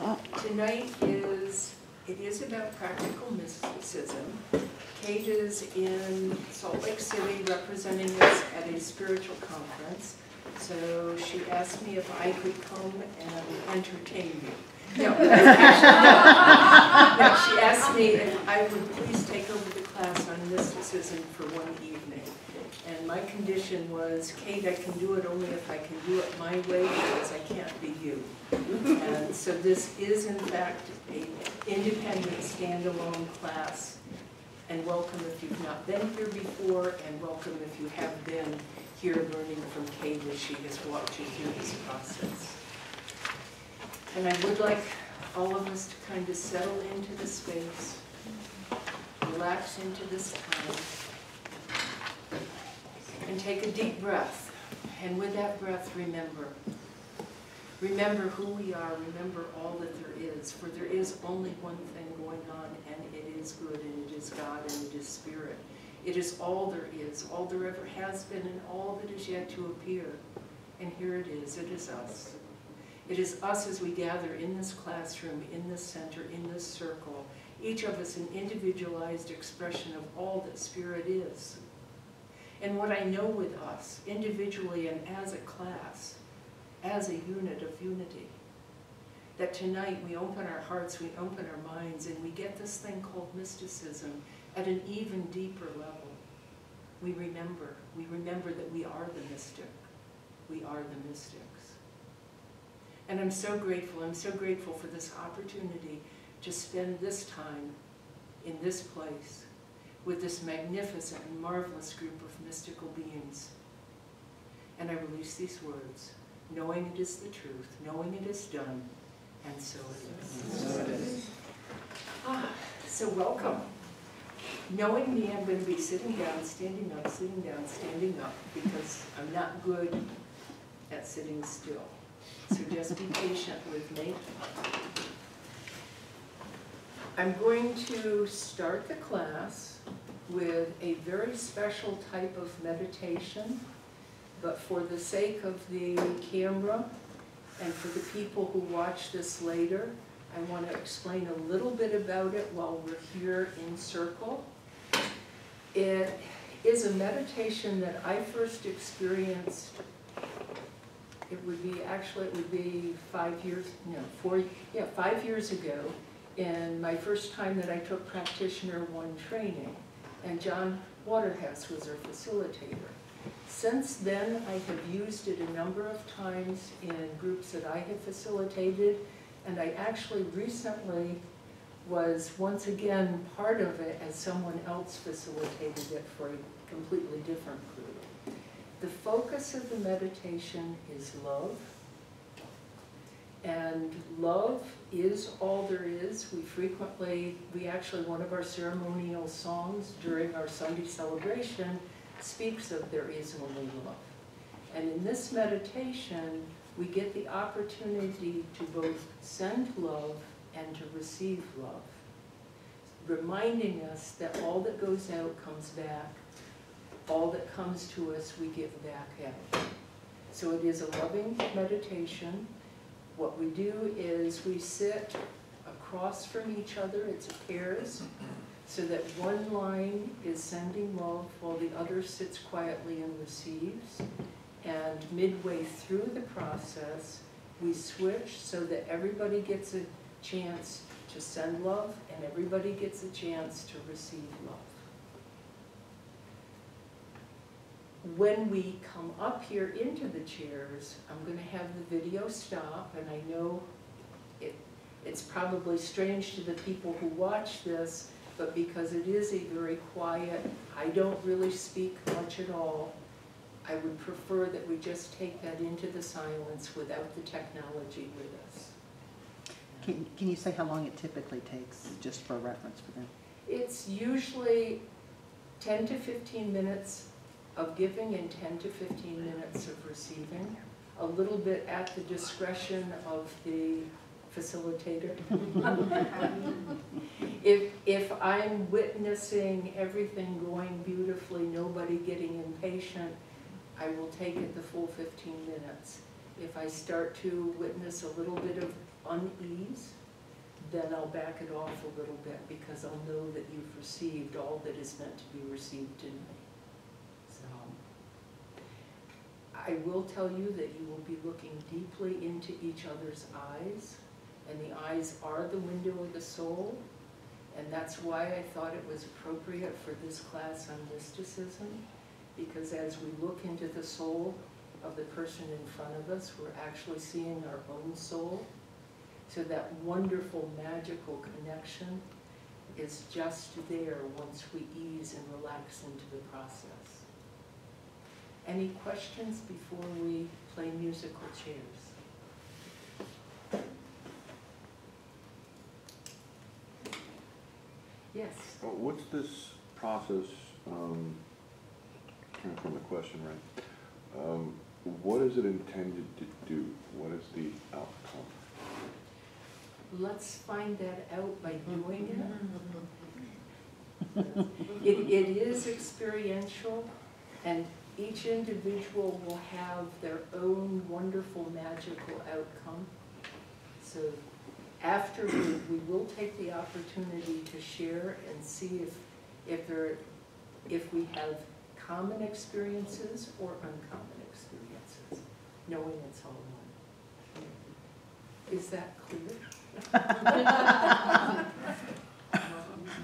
Tonight it is about practical mysticism. Kate is in Salt Lake City representing us at a spiritual conference. So she asked me if I could come and entertain you. No, no, she asked me if I would please take over the class on mysticism for one evening. And my condition was, Kate, I can do it only if I can do it my way because I can't be you. And so this is in fact an independent standalone class. And welcome if you've not been here before, and welcome if you have been here learning from Kate as she has walked you through this process. And I would like all of us to kind of settle into the space, relax into this time, and take a deep breath. And with that breath, remember. Remember who we are, remember all that there is, for there is only one thing going on, and it is good, and it is God, and it is Spirit. It is all there is, all there ever has been, and all that is yet to appear. And here it is us. It is us as we gather in this classroom, in this center, in this circle, each of us an individualized expression of all that Spirit is. And what I know with us, individually and as a class, as a unit of unity, that tonight we open our hearts, we open our minds, and we get this thing called mysticism at an even deeper level. We remember that we are the mystic. We are the mystics. And I'm so grateful for this opportunity to spend this time in this place with this magnificent and marvelous group of mystical beings. And I release these words, knowing it is the truth, knowing it is done, and so it is. So it is. So welcome. Knowing me, I'm going to be sitting down, standing up, sitting down, standing up, because I'm not good at sitting still. So just be patient with me. I'm going to start the class with a very special type of meditation, but for the sake of the camera and for the people who watch this later, I want to explain a little bit about it while we're here in circle. It is a meditation that I first experienced, it would be 5 years ago, in my first time that I took Practitioner 1 training, and John Waterhouse was our facilitator. Since then, I have used it a number of times in groups that I have facilitated, and I actually recently was once again part of it as someone else facilitated it for a completely different group. The focus of the meditation is love, and love is all there is. We actually, one of our ceremonial songs during our Sunday celebration speaks of there is only love. And in this meditation, we get the opportunity to both send love and to receive love, reminding us that all that goes out comes back. All that comes to us, we give back out. So it is a loving meditation. What we do is we sit across from each other, it's pairs, so that one line is sending love while the other sits quietly and receives. And midway through the process, we switch so that everybody gets a chance to send love and everybody gets a chance to receive love. When we come up here into the chairs, I'm going to have the video stop, and I know it's probably strange to the people who watch this, but because it is a very quiet, I don't really speak much at all, I would prefer that we just take that into the silence without the technology with us. Can you say how long it typically takes, just for reference for them? It's usually 10 to 15 minutes of giving and 10 to 15 minutes of receiving, a little bit at the discretion of the facilitator. If I'm witnessing everything going beautifully, nobody getting impatient, I will take it the full 15 minutes. If I start to witness a little bit of unease, then I'll back it off a little bit because I'll know that you've received all that is meant to be received in me. So I will tell you that you will be looking deeply into each other's eyes, and the eyes are the window of the soul, and that's why I thought it was appropriate for this class on mysticism, because as we look into the soul of the person in front of us, we're actually seeing our own soul. So that wonderful, magical connection is just there once we ease and relax into the process. Any questions before we play musical chairs? Yes? What's this process, trying to find the question right, what is it intended to do? What is the outcome? Let's find that out by doing it. It is experiential, and each individual will have their own wonderful, magical outcome. So after we will take the opportunity to share and see if we have common experiences or uncommon experiences, knowing it's all one. Is that clear?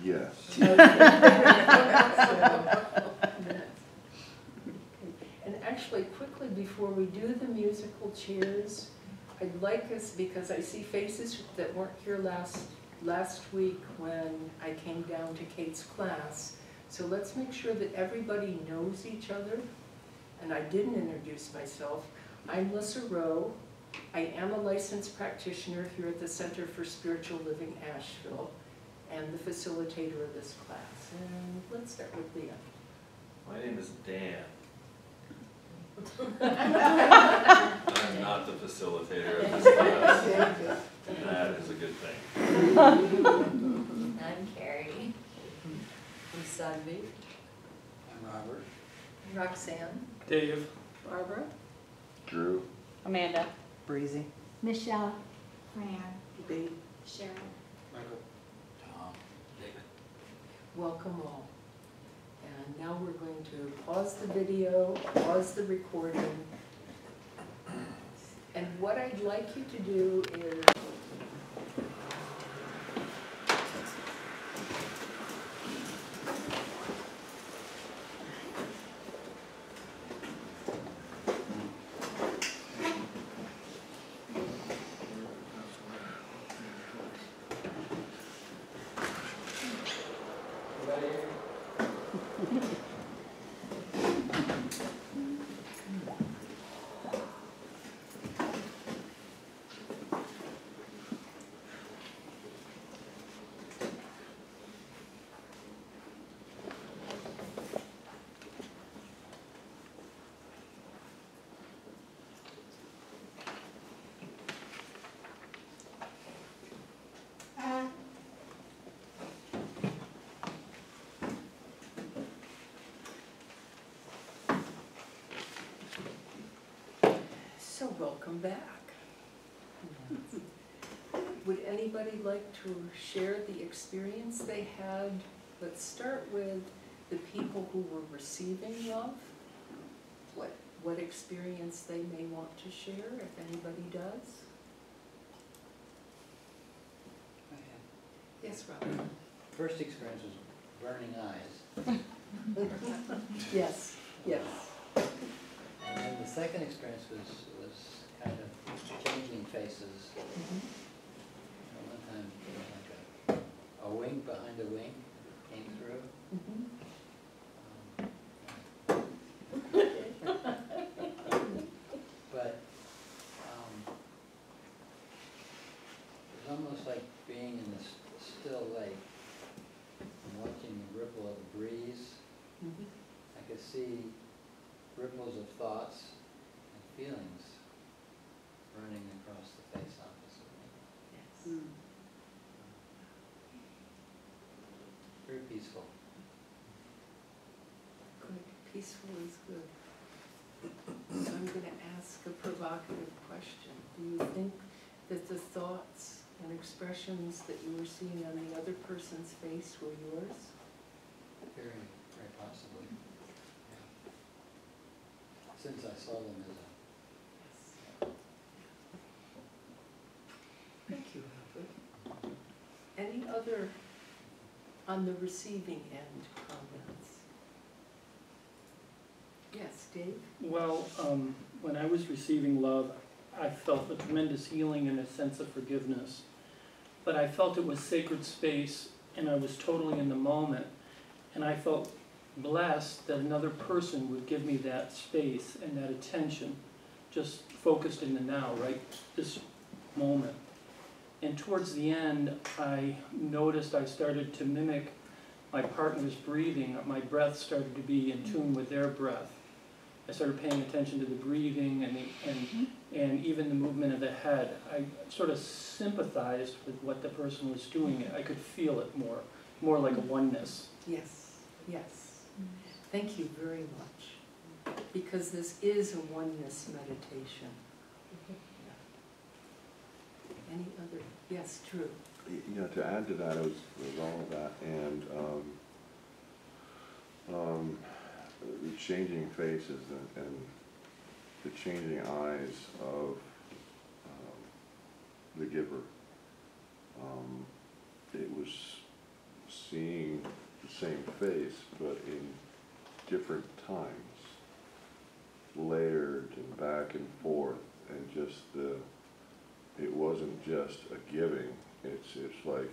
Yes. And actually, quickly before we do the musical chairs, I'd like us, because I see faces that weren't here last week when I came down to Kate's class, so let's make sure that everybody knows each other. And I didn't introduce myself. I'm Rowe. I am a licensed practitioner here at the Center for Spiritual Living, Asheville, and the facilitator of this class. And let's start with Leah. My name is Dan. I'm not the facilitator of this class. That is a good thing. I'm Carrie. I'm Sunby. I'm Robert. Roxanne. Dave. Barbara. Drew? Amanda. Breezy. Michelle. Fran. Dave. Cheryl. Michael. Tom. David. Welcome all. And now we're going to pause the video, pause the recording. And what I'd like you to do is so welcome back. Would anybody like to share the experience they had? Let's start with the people who were receiving love. What experience they may want to share, if anybody does. Yes, Robert. First experience was burning eyes. Yes, yes. And then the second experience was kind of changing faces. One time, like a wink behind a wink came through. But it was almost like being in this still lake and watching the ripple of the breeze. I could see ripples of thoughts and feelings running across the face opposite me. Yes. Very peaceful. Good. Peaceful is good. So I'm going to ask a provocative question. Do you think that the thoughts and expressions that you were seeing on the other person's face were yours? Very, very possibly. Yeah. Since I saw them as Yes. Thank you, Albert. Any other on the receiving end comments? Yes, Dave? Well, when I was receiving love, I felt a tremendous healing and a sense of forgiveness. But I felt it was sacred space, and I was totally in the moment. And I felt blessed that another person would give me that space and that attention, just focused in the now, right, this moment. And towards the end, I noticed I started to mimic my partner's breathing. My breath started to be in tune with their breath. I started paying attention to the breathing and even the movement of the head. I sort of sympathized with what the person was doing. I could feel it more like a oneness. Yes, yes. Thank you very much. Because this is a oneness meditation. Any other? Yes, true. You know, to add to that, it was all of that, and the changing faces and the changing eyes of the giver. It was seeing the same face, but in different times, layered and back and forth, and just it wasn't just a giving. It's like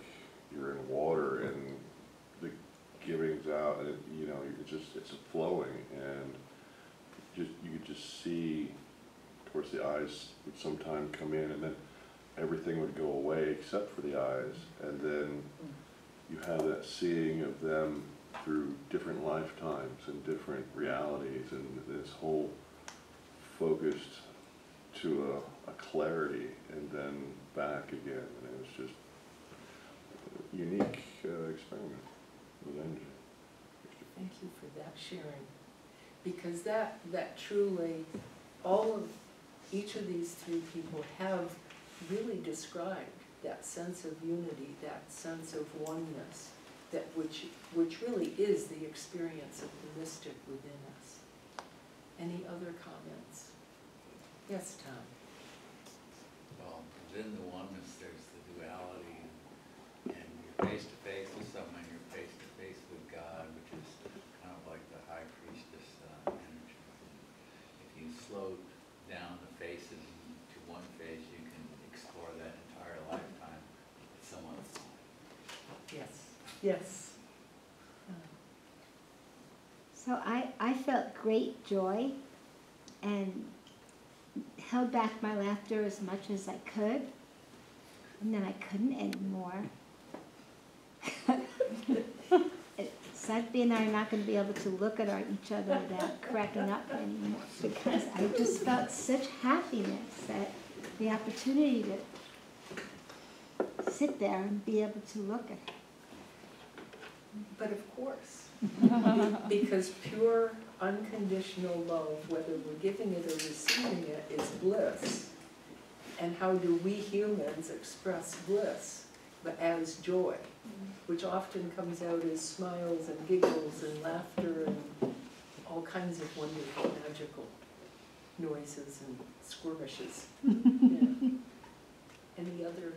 you're in water and the giving's out, and you know, it's flowing, and you could just see. Of course, the eyes would sometime come in, and then everything would go away except for the eyes, and then you have that seeing of them through different lifetimes and different realities, and this whole focused to a clarity, and then back again, and it was just a unique experiment with energy. Thank you for that sharing. Because that truly, each of these three people have really described that sense of unity, that sense of oneness, that which really is the experience of the mystic within us. Any other comments? Yes, Tom. Well, within the oneness, there's the duality, and you're face to face with someone, you're face to face with God, which is kind of like the high priestess energy. If you slow down the faces to one face, you can explore that entire lifetime with someone else. Yes. Yes. So I felt great joy and held back my laughter as much as I could, and then I couldn't anymore. Sadly, and I are not going to be able to look at each other without cracking up anymore, because I just felt such happiness that the opportunity to sit there and be able to look at it. But of course, because pure, unconditional love, whether we're giving it or receiving it, is bliss. And how do we humans express bliss? But as joy, which often comes out as smiles and giggles and laughter and all kinds of wonderful, magical noises and skirmishes. Yeah. Any other?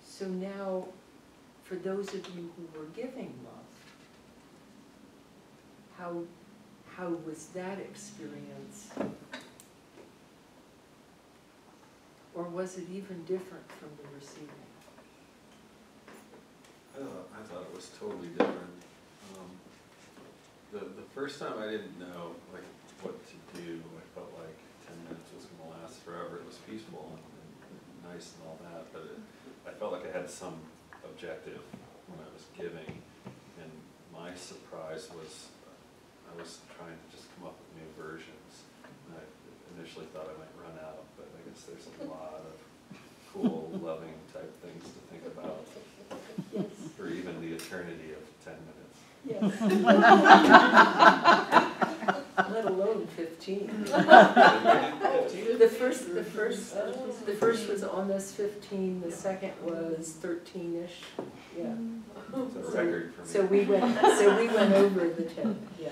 So now, for those of you who were giving love, how was that experience? Or was it even different from the receiving? I thought it was totally different. The first time I didn't know like what to do. I felt like 10 minutes was going to last forever. It was peaceful and nice and all that, but I felt like I had some objective when I was giving, and my surprise was I was trying to just come up with new versions. And I initially thought I might run out, but I guess there's a lot of cool, loving type things to think about. Yes. Or even the eternity of 10 minutes. Yes. 15. Fifteen? The first was almost 15, the second was 13-ish, yeah. It's a record for me. So we went over the 10, yeah.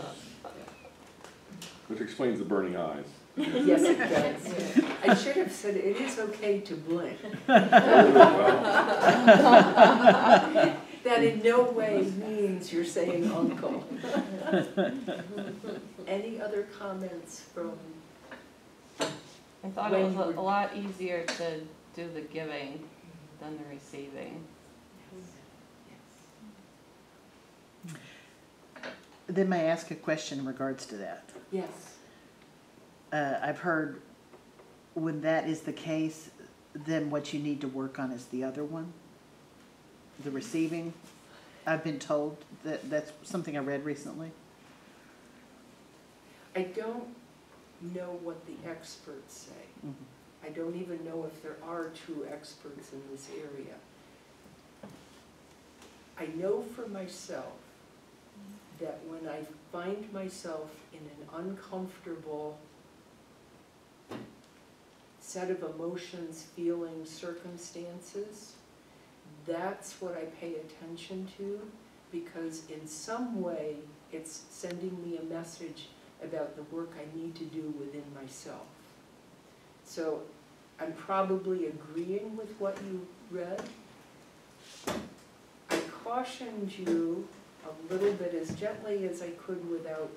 Which explains the burning eyes. Yes, it does. I should have said it is okay to blink. Well, That in no way means you're saying uncle. Any other comments from, I thought it was a lot easier to do the giving than the receiving. Then may I ask a question in regards to that? yes, I've heard when that is the case, then what you need to work on is the other one, the receiving. I've been told that that's something I read recently. I don't know what the experts say. Mhm. I don't even know if there are true experts in this area. I know for myself that when I find myself in an uncomfortable set of emotions, feelings, circumstances, that's what I pay attention to, because in some way it's sending me a message about the work I need to do within myself. So I'm probably agreeing with what you read. I cautioned you a little bit as gently as I could without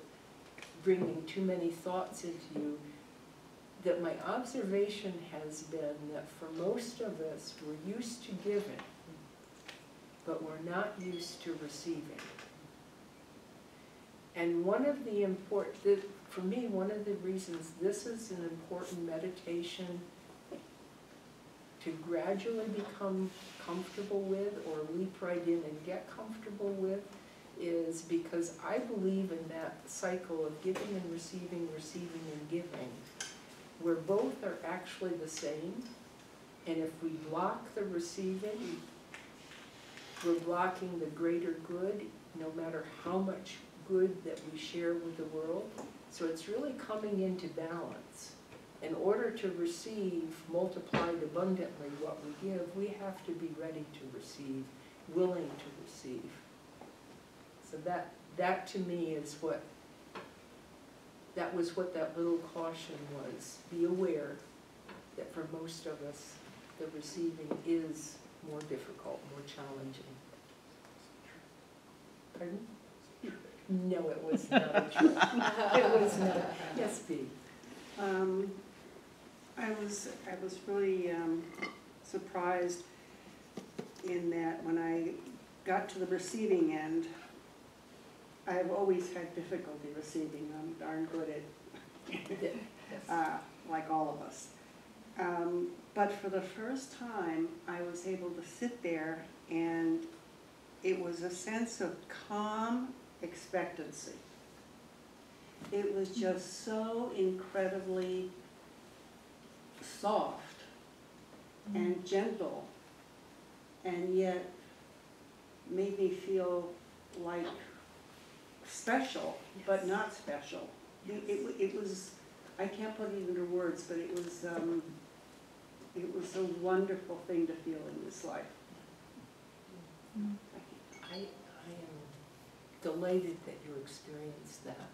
bringing too many thoughts into you, that my observation has been that for most of us, we're used to giving, but we're not used to receiving. And one of the for me, one of the reasons this is an important meditation to gradually become comfortable with, or leap right in and get comfortable with, is because I believe in that cycle of giving and receiving, receiving and giving, where both are actually the same. And if we block the receiving, we're blocking the greater good, no matter how much good that we share with the world. So it's really coming into balance. In order to receive multiplied abundantly what we give, we have to be ready to receive, willing to receive. So that to me is that was what that little caution was. Be aware that for most of us, the receiving is more difficult, more challenging. Pardon? No, it was not a trick. It was not. Yes, Bea. I was really surprised in that when I got to the receiving end, I've always had difficulty receiving. I'm darn good at Yes. like all of us. But for the first time, I was able to sit there, and it was a sense of calm expectancy. It was just so incredibly soft and gentle, and yet made me feel like special, but not special. It was, I can't put it into words, but it was a wonderful thing to feel in this life. I am delighted that you experienced that.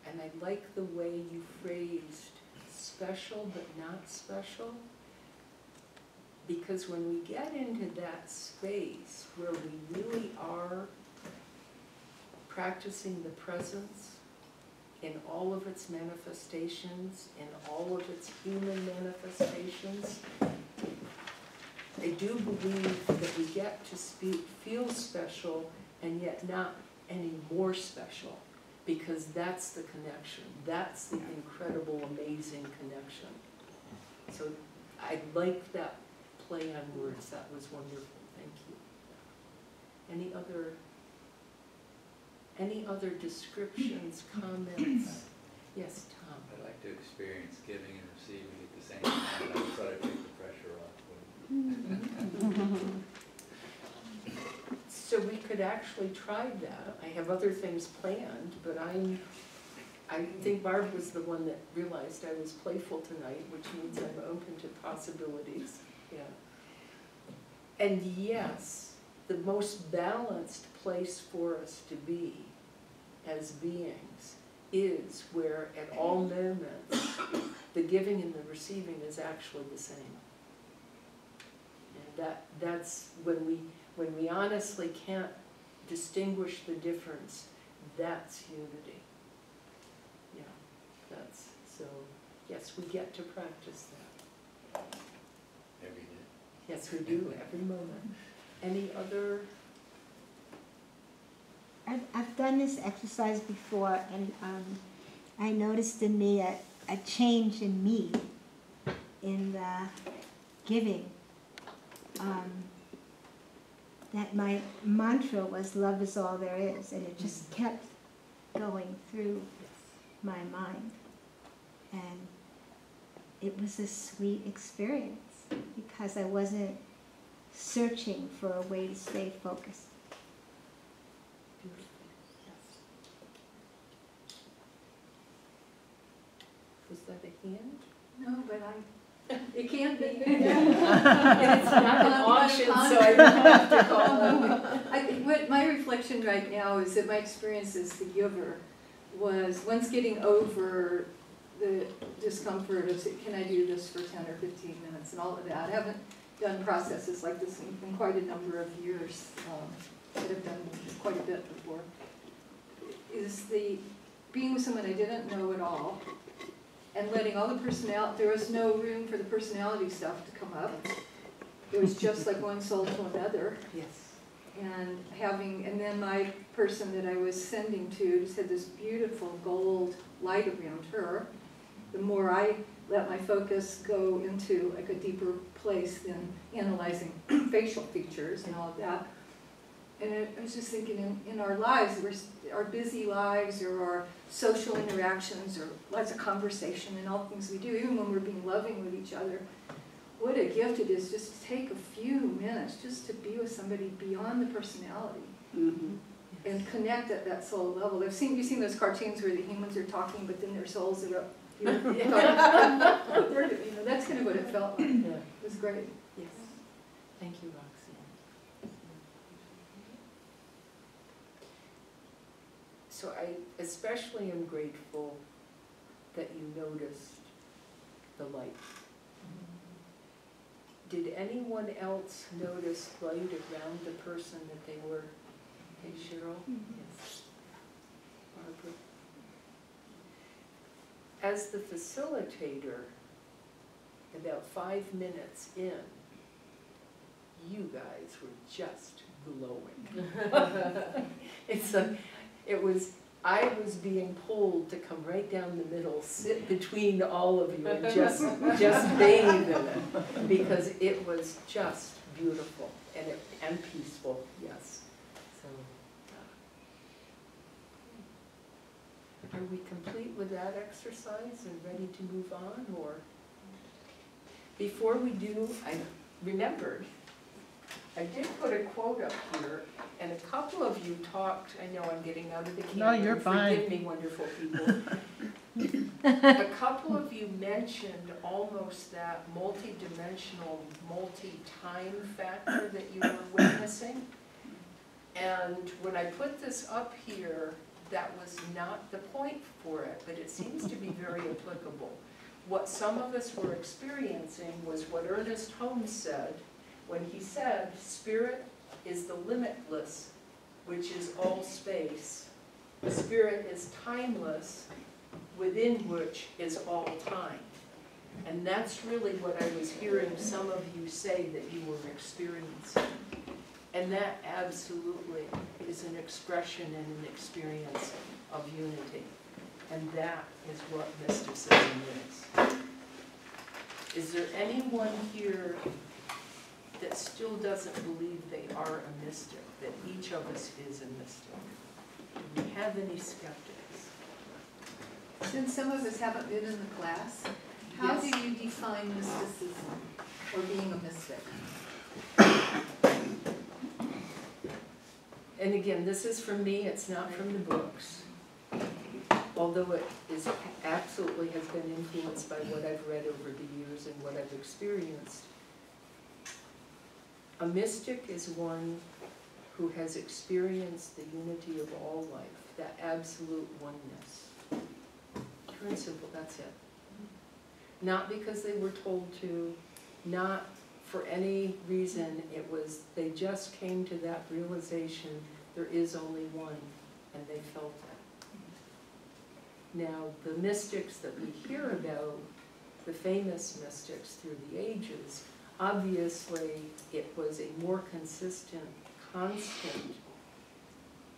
And I like the way you phrased special but not special, because when we get into that space where we really are practicing the presence in all of its manifestations, in all of its human manifestations, I do believe that we get to feel special and yet not any more special, because that's the connection. That's the incredible, amazing connection. So I like that play on words. That was wonderful. Thank you. Any other descriptions, comments? Yes, Tom. I'd like to experience giving and receiving at the same time. I would try to take the pressure off. So we could actually try that. I have other things planned, but I think Barb was the one that realized I was playful tonight, which means I'm open to possibilities, yeah. And yes, the most balanced place for us to be as beings is where at all moments the giving and the receiving is actually the same. And that's when we honestly can't distinguish the difference, that's unity. Yeah, that's, so yes, we get to practice that. Every day. Yes, we do, every moment. Any other? I've done this exercise before, and I noticed in me a change in me, in the giving. That my mantra was love is all there is, and it just kept going through my mind. And it was a sweet experience because I wasn't searching for a way to stay focused. Beautiful, yes. Was that a hand? No, but it can be. It's not an auction, so I don't have to call them. I think what my reflection right now is that my experience as the giver was once getting over the discomfort of, can I do this for 10 or 15 minutes and all of that. I haven't done processes like this in quite a number of years, but I've done quite a bit before. Is the being with someone I didn't know at all, and letting all the personality, there was no room for the personality stuff to come up. It was just like one soul to another. Yes. And then my person that I was sending to just had this beautiful gold light around her. The more I let my focus go into like a deeper place than analyzing facial features and all of that. And I was just thinking in our lives, our busy lives or our social interactions or lots of conversation and all the things we do, even when we're being loving with each other, what a gift it is just to take a few minutes just to be with somebody beyond the personality. Mm-hmm. And connect at that soul level. You've seen those cartoons where the humans are talking, but then their souls are up. That's kind of what it felt like. Yeah. It was great. Yes. Thank you, Roxanne. So I especially am grateful that you noticed the light. Did anyone else notice light around the person that they were? Hey, Cheryl? Yes. Barbara? As the facilitator, about 5 minutes in, you guys were just glowing. I was being pulled to come right down the middle, sit between all of you and just bathe in it, because it was just beautiful and peaceful, yes. So, are we complete with that exercise and ready to move on, or? Before we do, I remembered, I did put a quote up here, and a couple of you talked, I know I'm getting out of the camera. No, you're fine. Forgive me, wonderful people. A couple of you mentioned almost that multi-dimensional, multi-time factor that you were witnessing. And when I put this up here, that was not the point for it, but it seems to be very applicable. What some of us were experiencing was what Ernest Holmes said, when he said, spirit is the limitless, which is all space. Spirit is timeless, within which is all time. And that's really what I was hearing some of you say that you were experiencing. And that absolutely is an expression and an experience of unity. And that is what mysticism is. Is there anyone here that still doesn't believe they are a mystic, that each of us is a mystic? Do we have any skeptics? Since some of us haven't been in the class, how Yes. do you define mysticism or being a mystic? And again, this is from me, it's not from the books. although it is absolutely has been influenced by what I've read over the years and what I've experienced, a mystic is one who has experienced the unity of all life, that absolute oneness. Pure and simple, that's it. Not because they were told to, not for any reason, it was, they just came to that realization, there is only one, and they felt it. Now, the mystics that we hear about, the famous mystics through the ages, obviously it was a more consistent, constant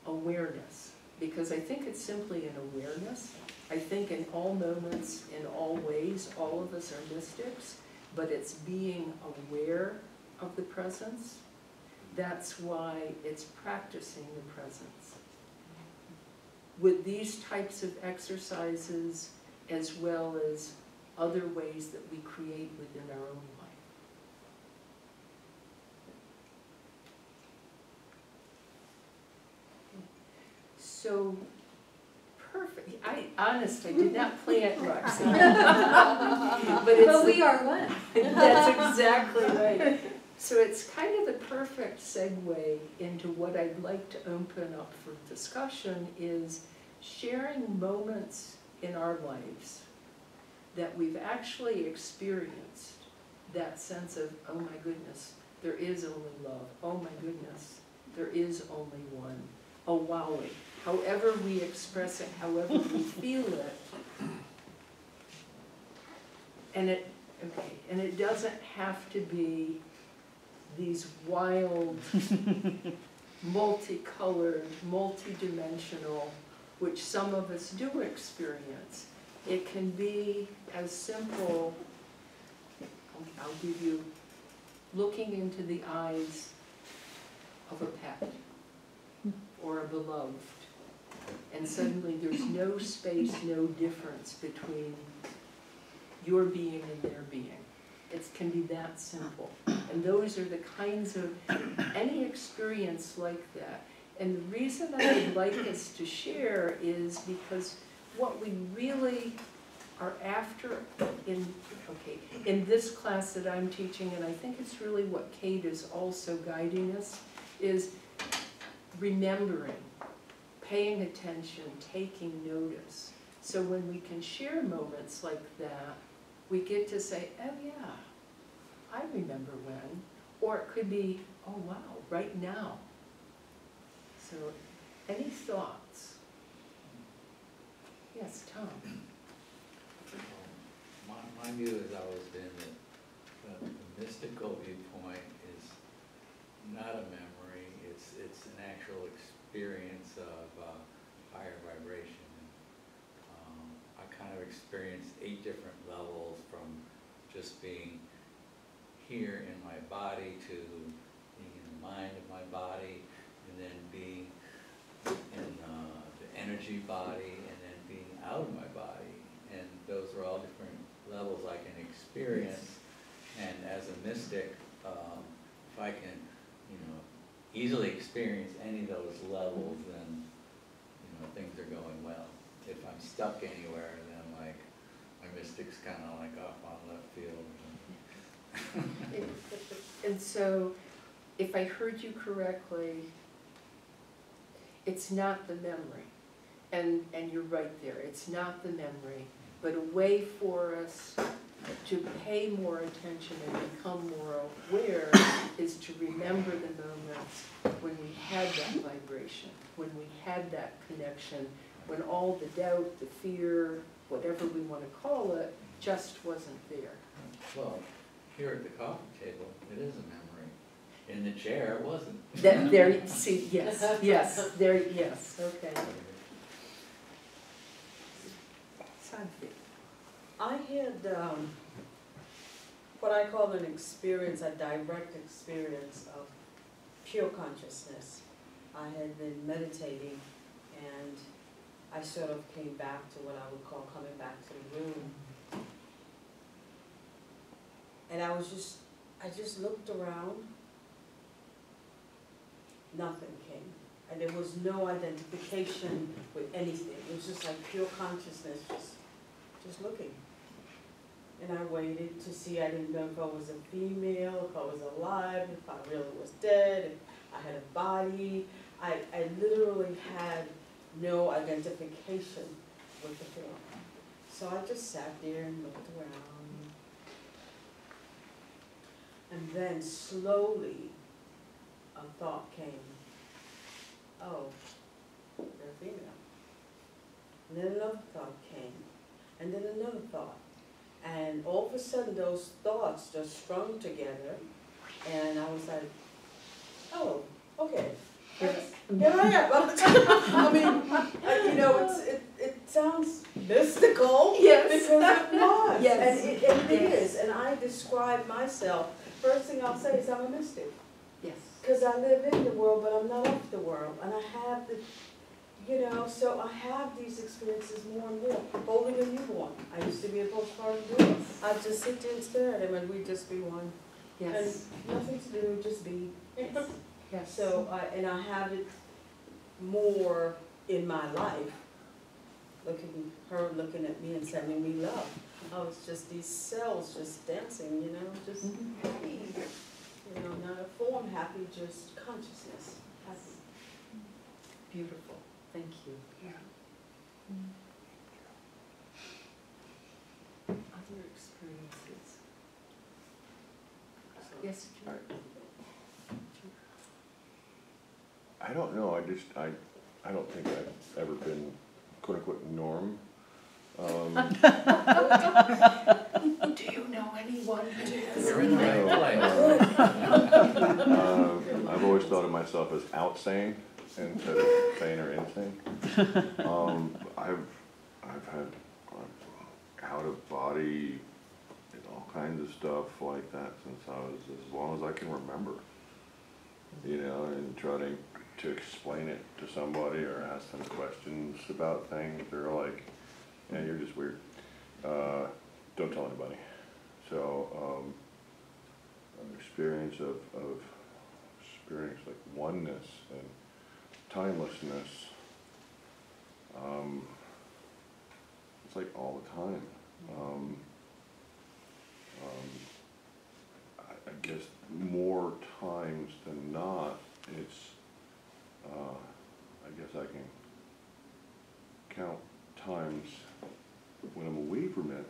awareness, because I think it's simply an awareness. I think in all moments, in all ways, all of us are mystics, but it's being aware of the presence. That's why it's practicing the presence. With these types of exercises, as well as other ways that we create within our own life. So, perfect. I did not plan, Roxanne. But we are one. That's exactly right. So it's kind of the perfect segue into what I'd like to open up for discussion is sharing moments in our lives that we've actually experienced that sense of, oh my goodness, there is only love. Oh my goodness, there is only one. Oh wowie. However we express it, however we feel it. And it doesn't have to be these wild, multicolored, multidimensional, which some of us do experience. It can be as simple, I'll give you, looking into the eyes of a pet or a beloved, and suddenly there's no space, no difference between your being and their being. It can be that simple. And those are the kinds of, any experience like that. And the reason I would like us to share is because what we really are after in this class that I'm teaching, and I think it's really what Kate is also guiding us, is remembering, paying attention, taking notice. So when we can share moments like that, we get to say, oh yeah, I remember when. Or it could be, oh wow, right now. So, any thoughts? Yes, Tom. My view has always been that the mystical viewpoint is not a memory, it's an actual experience of higher vibration. I kind of experienced 8 different levels, from just being here in my body to being in the mind of my body, and then being in the energy body, and then being out of my body. And those are all different levels I can experience. And as a mystic, if I can, easily experience any of those levels, then, things are going well. If I'm stuck anywhere, then my mystic's kind of like off on left field. And so, if I heard you correctly, it's not the memory. And you're right there, it's not the memory, but a way for us to pay more attention and become more aware is to remember the moments when we had that vibration, when we had that connection, when all the doubt, the fear, whatever we want to call it, just wasn't there. Well, here at the coffee table, it is a memory. In the chair, it wasn't. There, see, yes, okay. Santi. I had what I call an experience, a direct experience of pure consciousness. I had been meditating, and I sort of came back to what I would call coming back to the room. And I just looked around, nothing came. And there was no identification with anything. It was just like pure consciousness, just looking. And I waited to see, I didn't know if I was a female, if I was alive, if I really was dead, if I had a body. I literally had no identification with the form. So I just sat there and looked around. And then slowly a thought came, oh, they're female. And then another thought came, and then another thought. And all of a sudden those thoughts just strung together, and I was like, oh, okay. Here I am. I mean, you know, it sounds mystical. Yes. Because it was. Yes. And it is. And I describe myself, first thing I'll say is I'm a mystic. Yes. Because I live in the world, but I'm not of the world. And I have the, you know, so I have these experiences more and more. Holding a newborn. I used to be a postpartum doula. I'd just sit there and stare at him and we'd just be one. Yes. And nothing to do, just be. Yes. Yes. So, and I have it more in my life. Her looking at me and sending me love. Oh, it's just these cells just dancing, you know, just happy. You know, not a form happy, just consciousness happy. Beautiful. Thank you. Other experiences. Yes, Jim? I don't know, I don't think I've ever been quote-unquote norm. Do you know anyone who is? You're in the right place. I've always thought of myself as outsane instead of sane or insane. I've had out of body and all kinds of stuff like that since I was as long as I can remember. You know, and trying to explain it to somebody or ask them questions about things, they're like, yeah, you're just weird. Don't tell anybody. So, an experience of experience like oneness and timelessness, it's like all the time. I guess more times than not, it's, I guess I can count times when I'm away from it,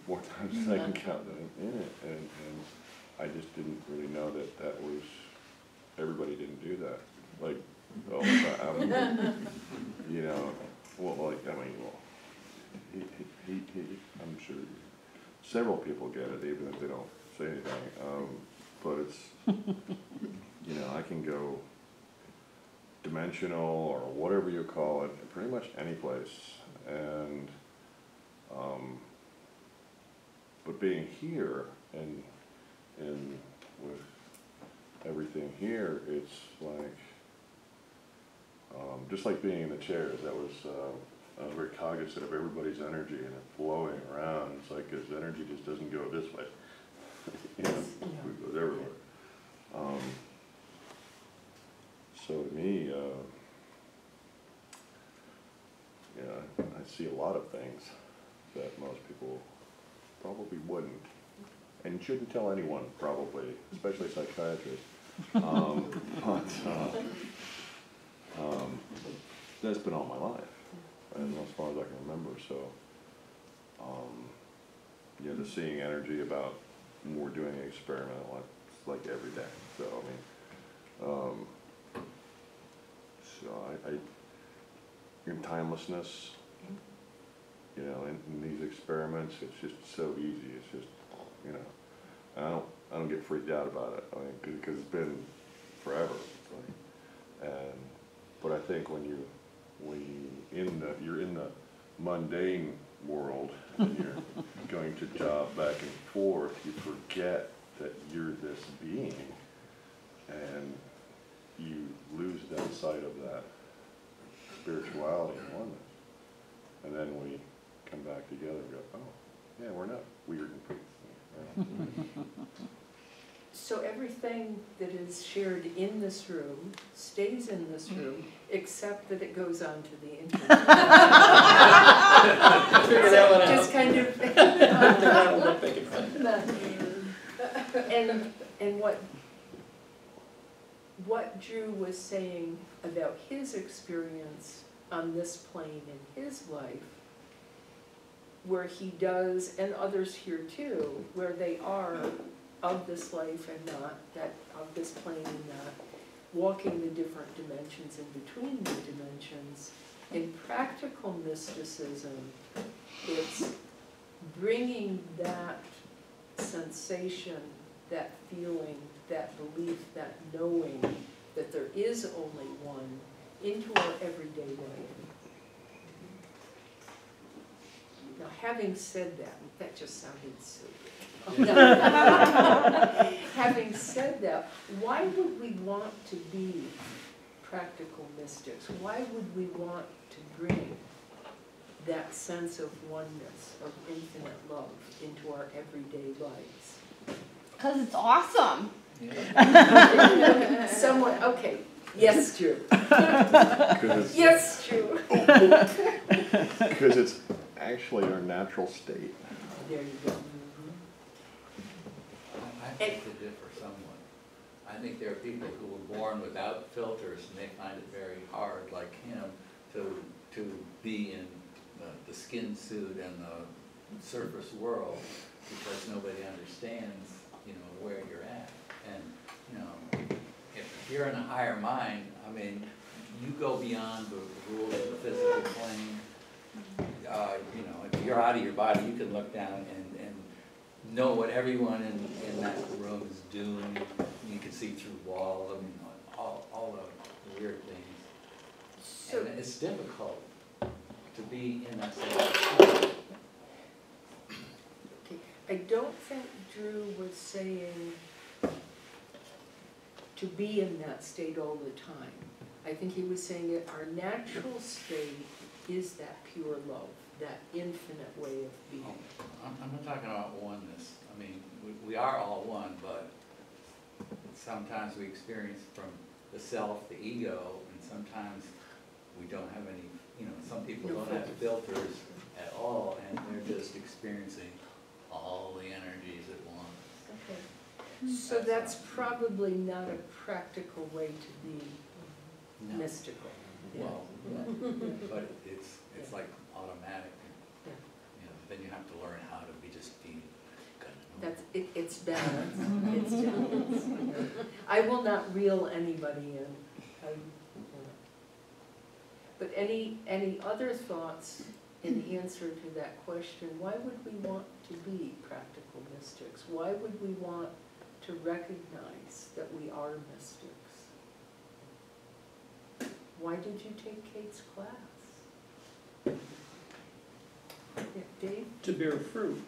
more times than I can count that I'm in it, and I just didn't really know that was, everybody didn't do that, like, all the time, you know, well, like, I mean, well, he I'm sure several people get it, even if they don't say anything, but it's, you know, I can go dimensional or whatever you call it, pretty much any place, and but being here and with everything here, it's like just like being in the chairs. That was I was very cognizant of everybody's energy and it flowing around. It's like his energy just doesn't go this way. You know, it goes everywhere. So to me, you know, I see a lot of things that most people probably wouldn't and shouldn't tell anyone, probably, especially psychiatrists. That's been all my life, and as far as I can remember. So, yeah, the seeing energy about when we're doing an experiment, it's like every day. So I mean, so I in timelessness, you know, in these experiments, it's just so easy. It's just, you know, and I don't get freaked out about it. I mean, because it's been forever. It's like, but I think when you're in the mundane world and you're going to job back and forth, you forget that you're this being, and you lose that sight of that spirituality and oneness. And then we come back together and go, oh, yeah, we're not weird and freaky. So everything that is shared in this room stays in this room, except that it goes on to the internet. Figure that one out. Just kind of. That'll look like it's fun. And what Drew was saying about his experience on this plane in his life, where he does, and others here too, where they are of this life and not, that of this plane and not, walking the different dimensions in between the dimensions. In practical mysticism, it's bringing that sensation, that feeling, that belief, that knowing that there is only one into our everyday life. Now, having said that, that just sounded so good. Having said that, why would we want to be practical mystics? Why would we want to bring that sense of oneness, of infinite love into our everyday lives? Because it's awesome. Someone, okay, yes, Drew. Because Yes, Drew. it's actually our natural state. There you go. I think to differ somewhat. I think there are people who were born without filters and they find it very hard, like him, to be in the skin suit and the surface world because nobody understands, where you're at. And, if you're in a higher mind, I mean, you go beyond the rules of the physical plane. If you're out of your body, you can look down and know what everyone in that room is doing. You can see through walls, all the weird things. So, And it's difficult to be in that situation. I don't think Drew was saying to be in that state all the time. I think he was saying that our natural state is that pure love, that infinite way of being. I'm not talking about oneness. I mean, we are all one, but sometimes we experience from the self, the ego, and sometimes we don't have any, some people don't have filters at all, and they're just experiencing all the energies at once. Okay. So that's probably not a practical way to be No. mystical. Well, but it's like automatic. Yeah. Then you have to learn how to just be kind of. That's, it's balance, it's balance. I will not reel anybody in. But any other thoughts in answer to that question? Why would we want to be practical mystics? Why would we want to recognize that we are mystics? Why did you take Kate's class? Yeah, Dave? To bear fruit,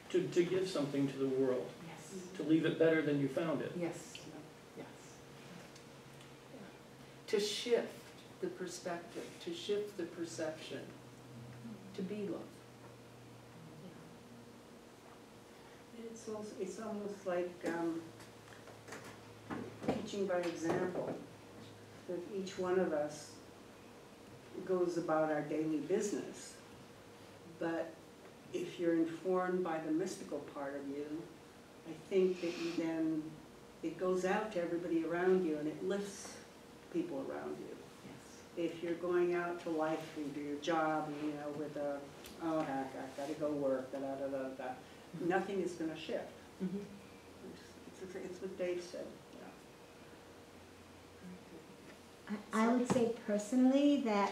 to give something to the world, Yes. to leave it better than you found it. Yes, yes. To shift the perspective, to shift the perception, to be love. It's almost like teaching by example. That each one of us goes about our daily business, but if you're informed by the mystical part of you, I think that it goes out to everybody around you and it lifts people around you. Yes. If you're going out to life and do your job, with oh heck, I gotta go work, da-da-da-da-da, nothing is gonna shift. Mm-hmm. It's what Dave said. I would say personally that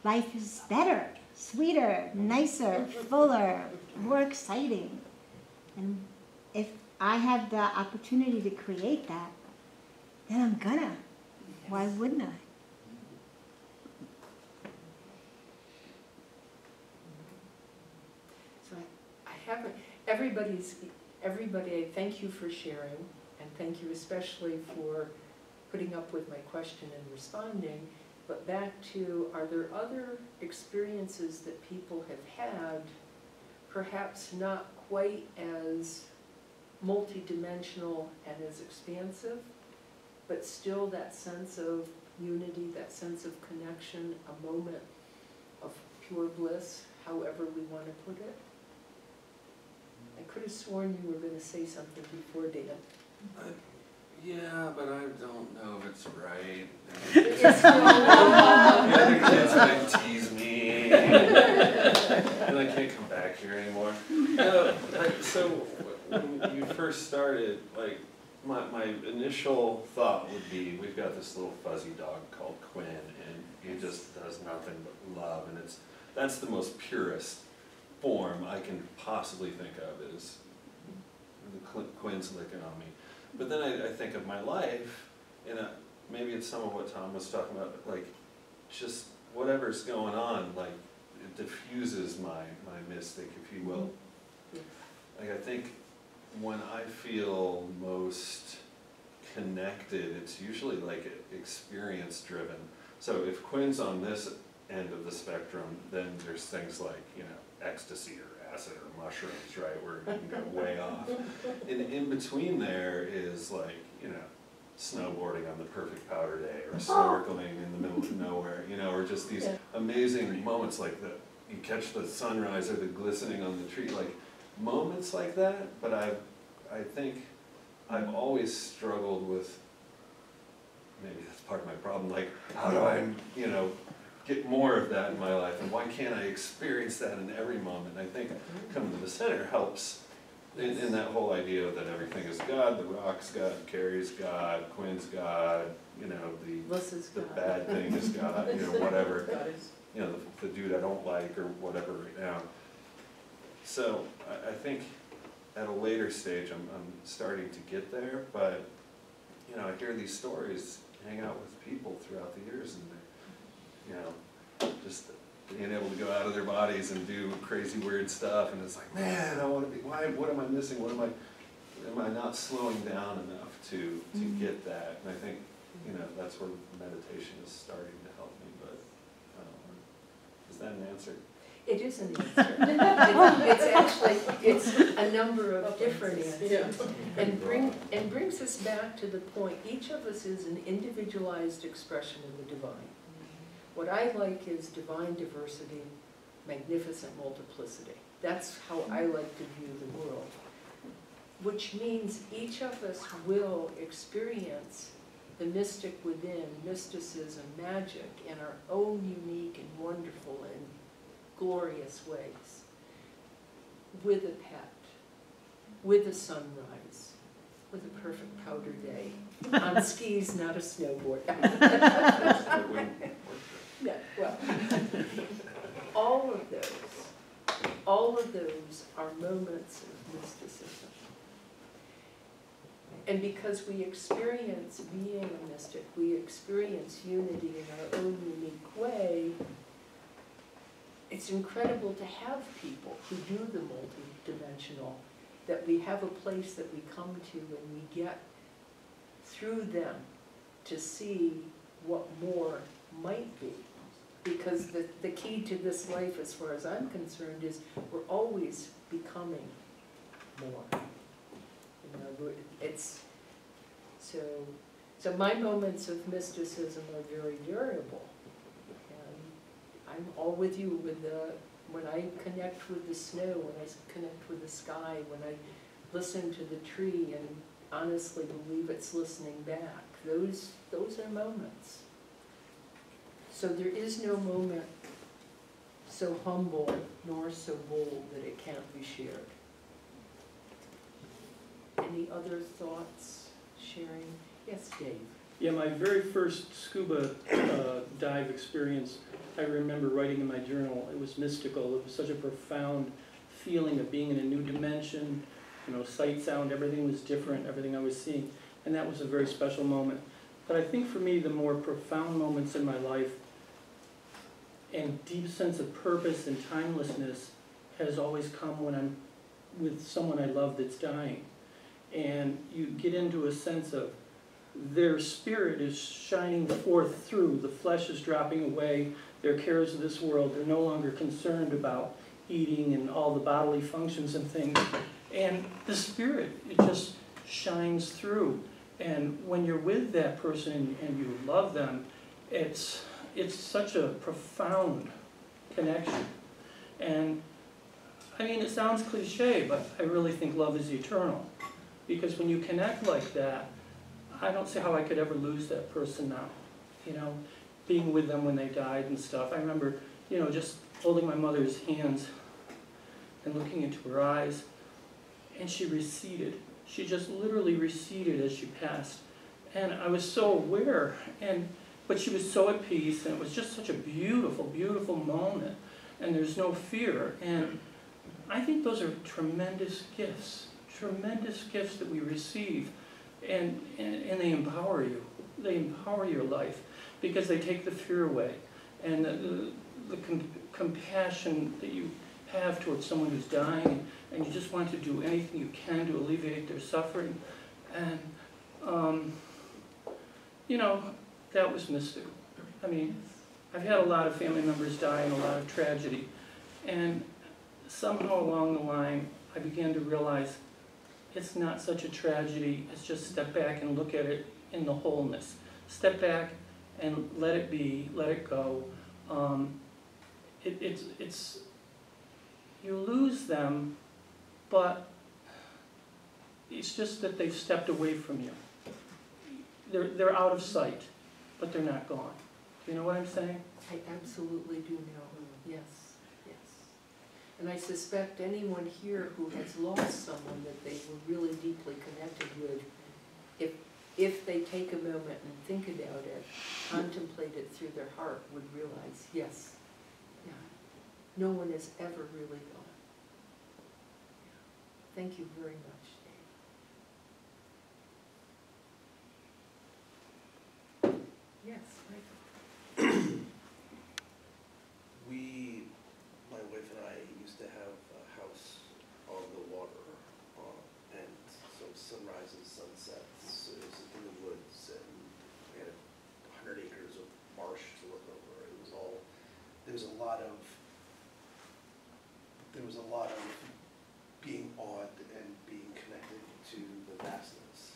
life is better, sweeter, nicer, fuller, more exciting. And if I have the opportunity to create that, then I'm gonna. Why wouldn't I? So I haven't, everybody, I thank you for sharing, and thank you especially for putting up with my question and responding. But back to, are there other experiences that people have had, perhaps not quite as multidimensional and as expansive, but still that sense of unity, that sense of connection, a moment of pure bliss, however we want to put it. I could have sworn you were going to say something before, Dan. Yeah, but I don't know if it's right. It's The other kids might tease me, and I can't come back here anymore. No, so when you first started, like, my initial thought would be, we've got this little fuzzy dog called Quinn, and he just does nothing but love, and that's the most purest form I can possibly think of, is the Quinn's licking on me. But then I think of my life, and maybe it's some of what Tom was talking about, like, just whatever's going on, like, it diffuses my mystic, if you will. Like, I think when I feel most connected, it's usually like experience driven. So if Quinn's on this end of the spectrum, then there's things like, you know, ecstasy or acid or mushrooms, right, where you can go way off. And in between there is, like, you know, snowboarding on the perfect powder day, or snorkeling in the middle of nowhere, you know, or just these amazing moments, like you catch the sunrise or the glistening on the tree, like moments like that. But I think I've always struggled with, maybe that's part of my problem, like, how do I, you know, get more of that in my life, and why can't I experience that in every moment? I think coming to the center helps in that whole idea that everything is God, the rock's God, Carrie's God, Quinn's God, you know, the bad thing is God, you know, whatever, you know, the dude I don't like or whatever right now. So I think at a later stage I'm starting to get there, but, you know, I hear these stories, hang out with people throughout the years, and you know, just being able to go out of their bodies and do crazy weird stuff, and it's like, man, I want to be, what am I missing? Am I not slowing down enough to get that? And I think, you know, that's where meditation is starting to help me, but I don't know. Is that an answer? It is an answer. It's actually, it's a number of different answers. And brings us back to the point, each of us is an individualized expression of the divine. What I like is divine diversity, magnificent multiplicity. That's how I like to view the world. Which means each of us will experience the mystic within, mysticism, magic, in our own unique and wonderful and glorious ways. With a pet, with a sunrise, with a perfect powder day, on skis, not a snowboard. Yeah, well, all of those are moments of mysticism. And because we experience being a mystic, we experience unity in our own unique way, it's incredible to have people who do the multidimensional, that we have a place that we come to and we get through them to see what more might be. Because the key to this life, as far as I'm concerned, is we're always becoming more. You know, it's so my moments of mysticism are very variable. And I'm all with you with when I connect with the snow, when I connect with the sky, when I listen to the tree and honestly believe it's listening back. Those are moments. So there is no moment so humble nor so bold that it can't be shared. Any other thoughts, sharing? Yes, Dave. Yeah, my very first scuba dive experience, I remember writing in my journal, it was mystical. It was such a profound feeling of being in a new dimension, you know, sight, sound, everything was different, everything I was seeing. And that was a very special moment. But I think for me, the more profound moments in my life and deep sense of purpose and timelessness has always come when I'm with someone I love that's dying. And you get into a sense of their spirit is shining forth through, the flesh is dropping away, their cares of this world, they're no longer concerned about eating and all the bodily functions and things. And the spirit, it just shines through. And when you're with that person and you love them, it's such a profound connection. And I mean, it sounds cliche, but I really think love is eternal. Because when you connect like that, I don't see how I could ever lose that person now. You know, being with them when they died and stuff. I remember, you know, just holding my mother's hands and looking into her eyes, and she receded. She just literally receded as she passed. And I was so aware, but she was so at peace, and it was just such a beautiful, beautiful moment. And there's no fear. And I think those are tremendous gifts that we receive. And they empower you. They empower your life because they take the fear away. And the compassion that you have towards someone who's dying, and you just want to do anything you can to alleviate their suffering. And, you know, that was mystical. I mean, I've had a lot of family members die and a lot of tragedy. And somehow along the line, I began to realize it's not such a tragedy. It's just step back and look at it in the wholeness. Step back and let it be, let it go. You lose them, but it's just that they've stepped away from you. They're out of sight, but they're not gone. Do you know what I'm saying? I absolutely do know, yes, yes. And I suspect anyone here who has lost someone that they were really deeply connected with, if they take a moment and think about it, contemplate it through their heart, would realize, yes, yeah, no one is ever really gone. Thank you very much, Dave. Yes, Michael. My wife and I used to have a house on the water, and so sunrises, sunsets, it was in the woods, and we had 100 acres of marsh to look over. It was all, there was a lot of being awed and being connected to the vastness.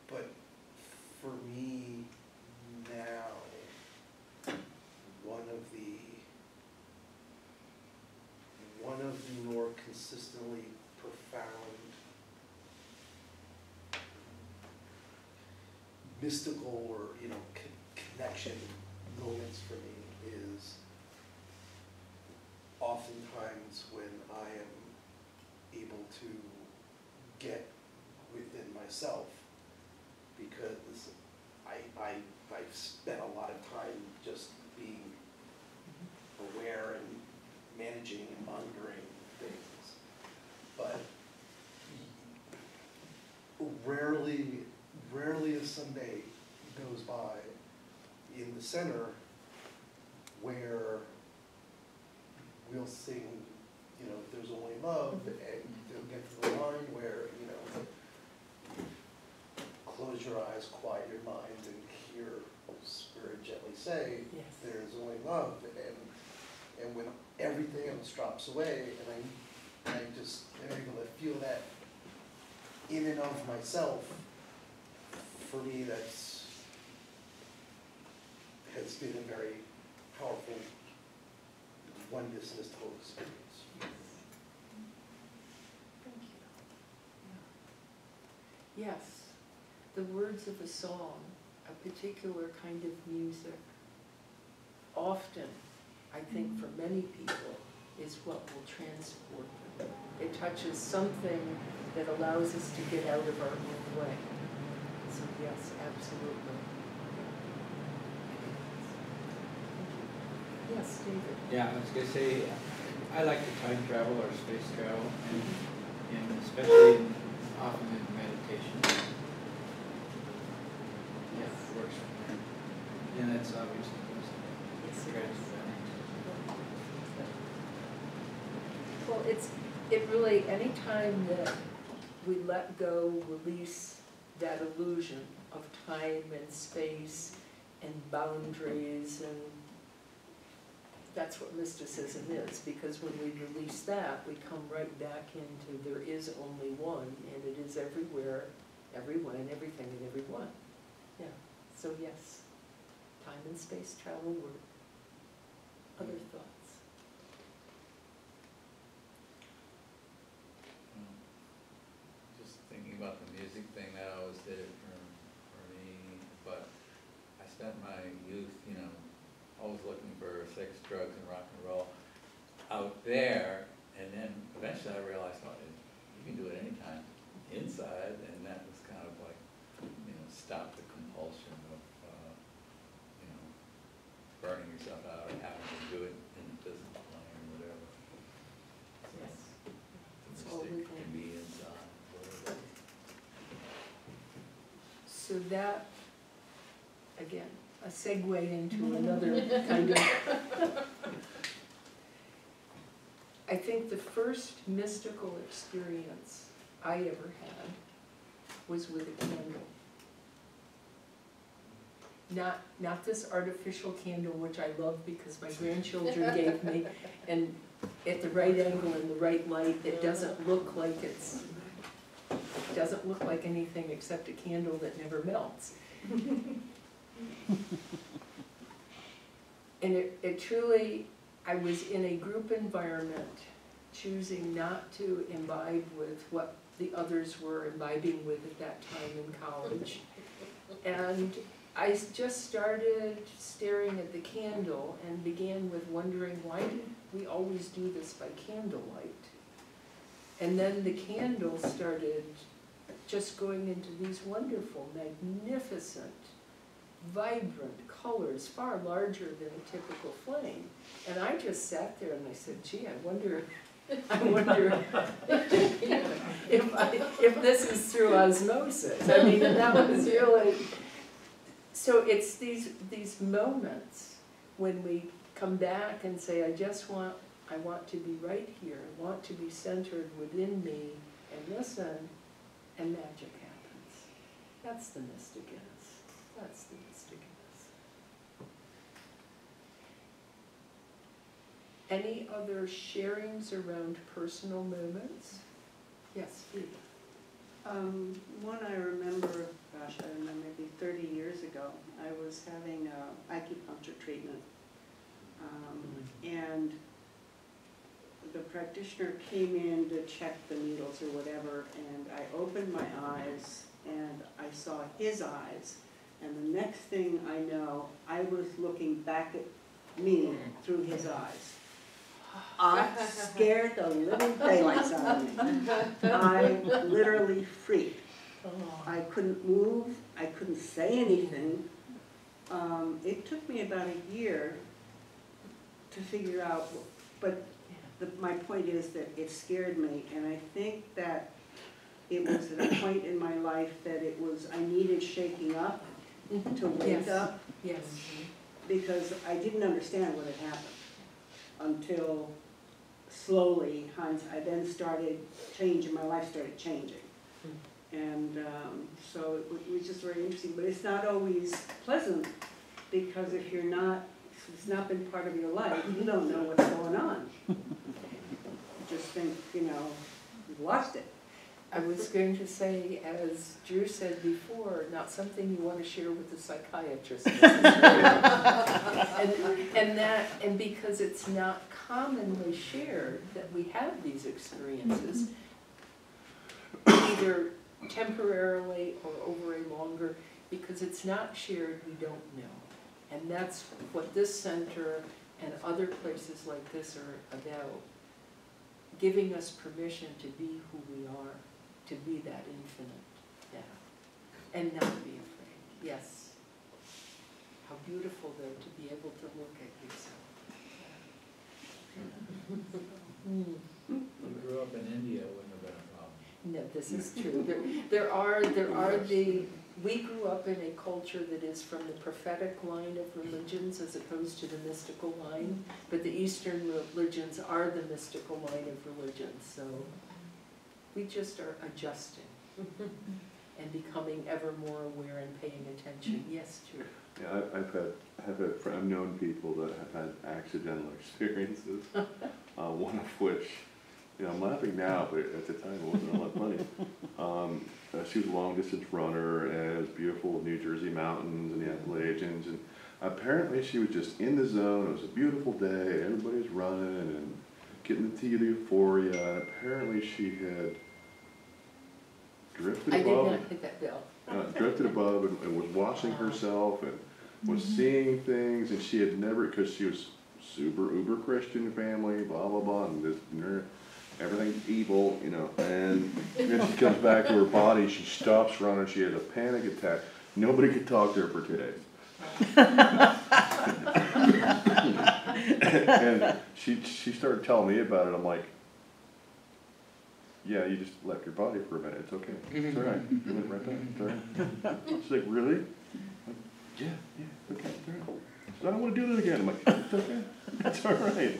But for me now, one of the more consistently profound, mystical, or connection moments for me is oftentimes when I am able to get within myself, because I've spent a lot of time just being aware and managing and monitoring things, but rarely a Sunday goes by in the center where we'll sing, There's Only Love, and they'll get to the line where, close your eyes, quiet your mind, and hear Spirit gently say, yes, there's only love, and when everything else drops away, and I'm able to feel that in and of myself, for me has been a very powerful oneness mystical experience. thank you. Yes, the words of a song, a particular kind of music, often, I think for many people, is what will transport them. It touches something that allows us to get out of our own way. So yes, absolutely. Yes, David. Yeah, I was gonna say, I like to time travel or space travel, and especially often in meditation. Yeah, it works for me. And that's obviously Yes, it is. transcendental. Well, it really, any time that we let go, release that illusion of time and space and boundaries and That's what mysticism is, because when we release that, we come right back into there is only one, and it is everywhere, everyone, everything, and everyone. Yeah, so yes, time and space travel work. Other thoughts? Just thinking about the music thing, that always did it for me, but I spent my youth, you know, always looking for sex, drugs, and rock and roll out there, and then eventually I realized, oh, you can do it anytime inside, and that was kind of like, you know, stop the compulsion of, you know, burning yourself out or having to do it in the physical plane or whatever. So Yes. the It's all mystic within. can be inside, whatever. So that, again, a segue into another kind of, I think the first mystical experience I ever had was with a candle. Not this artificial candle, which I love because my grandchildren gave me, and at the right angle and the right light, it doesn't look like doesn't look like anything except a candle that never melts. And it truly, I was in a group environment, choosing not to imbibe with what the others were imbibing with at that time in college. And I just started staring at the candle and began with wondering, why did we always do this by candlelight? And then the candle started just going into these wonderful, magnificent, vibrant colors, far larger than a typical flame. And I just sat there and I said, gee, I wonder if this is through osmosis. I mean, and that was really, so it's these moments when we come back and say, I want to be right here, I want to be centered within me and listen, and magic happens. That's the mystic in us. That's the mystic in us. Any other sharings around personal moments? Yes, Phoebe. One I remember, gosh, I don't know, maybe 30 years ago, I was having acupuncture treatment. And the practitioner came in to check the needles or whatever, and I opened my eyes and I saw his eyes. And the next thing I know, I was looking back at me through his eyes. I scared the living daylights out of me. I literally freaked. I couldn't move, I couldn't say anything. It took me about a year to figure out, but my point is that it scared me, and I think that it was at a point in my life that I needed shaking up to wake up. Yes. Because I didn't understand what had happened until slowly, I then started changing, my life started changing. And so it was just very interesting, but it's not always pleasant, because if it's not been part of your life, you don't know what's going on. You just think, you've lost it. I was going to say, as Drew said before, not something you want to share with the psychiatrist. and because it's not commonly shared that we have these experiences, either temporarily or over a longer, because it's not shared, we don't know. And that's what this center and other places like this are about, giving us permission to be who we are, to be that infinite, yeah, and not be afraid. Yes. How beautiful, though, to be able to look at yourself. If you grew up in India, it wouldn't have been a problem. No, this is true. We grew up in a culture that is from the prophetic line of religions as opposed to the mystical line, but the Eastern religions are the mystical line of religions, so we just are adjusting and becoming ever more aware and paying attention. Yes, Drew? Yeah, I've known people that have had accidental experiences, one of which, you know, I'm laughing now, but at the time it wasn't all that funny. She was a long distance runner, and it was beautiful New Jersey mountains and the Appalachians, and apparently she was just in the zone. It was a beautiful day, everybody was running and getting the euphoria, and apparently she had drifted I did above. not hit that bell. Drifted above and was washing herself and was seeing things, and she had never, because she was super uber Christian family, blah blah blah, and this everything's evil, you know. And then she comes back to her body, she stops running, she has a panic attack. Nobody could talk to her for 2 days. And she started telling me about it. I'm like, yeah, you just left your body for a minute. It's okay. It's all right. You went right back. It's all right. She's like, really? I'm like, yeah, it's okay. It's all right. She said, I don't want to do that again. I'm like, it's okay. It's all right.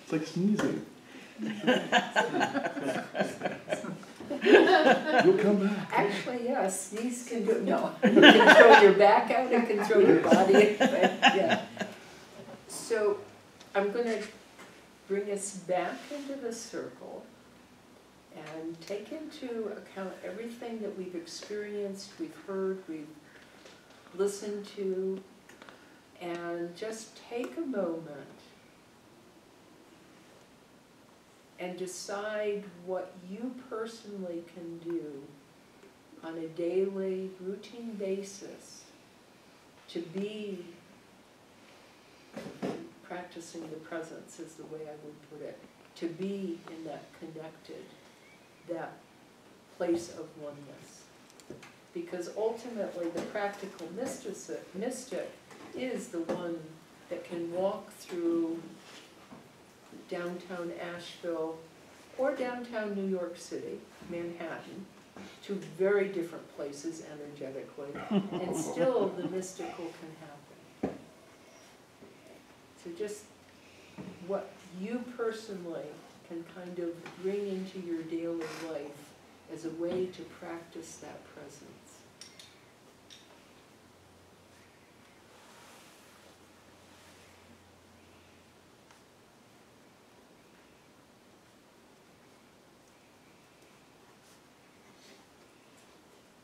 It's like sneezing. You'll come back. Actually, yeah, a sneeze can do, no, it can throw your back out, it can throw your body, but, yeah. So, I'm gonna bring us back into the circle and take into account everything that we've experienced, we've heard, we've listened to, and just take a moment and decide what you personally can do on a daily, routine basis to be practicing the presence is the way I would put it, to be in that connected, that place of oneness. Because ultimately the practical mystic is the one that can walk through downtown Asheville or downtown New York City, Manhattan, two very different places energetically, and still the mystical can happen. So just what you personally can kind of bring into your daily life as a way to practice that presence.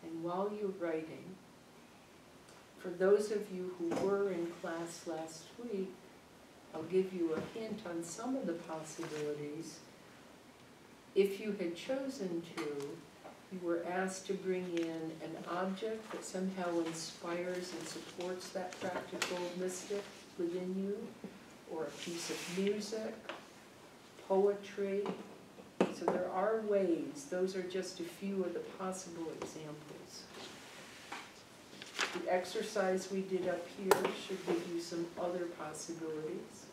And while you're writing, for those of you who were in class last week, I'll give you a hint on some of the possibilities. If you had chosen to, you were asked to bring in an object that somehow inspires and supports that practical mystic within you, or a piece of music, poetry. So there are ways, those are just a few of the possible examples. The exercise we did up here should give you some other possibilities.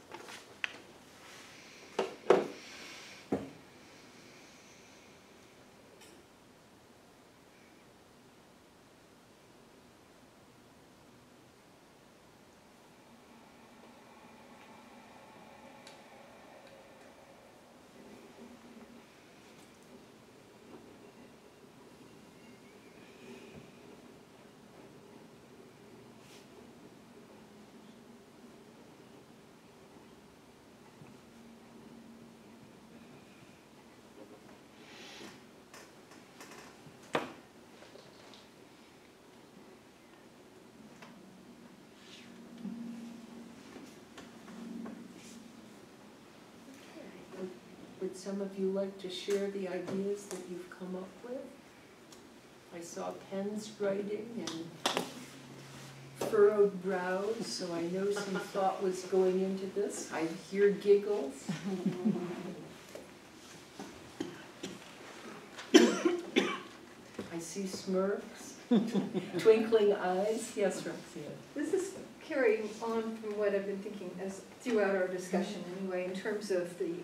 Would some of you like to share the ideas that you've come up with? I saw pens writing and furrowed brows, so I know some thought was going into this. I hear giggles. I see smirks, twinkling eyes. Yes, Roxanne. This is carrying on from what I've been thinking as throughout our discussion anyway, in terms of the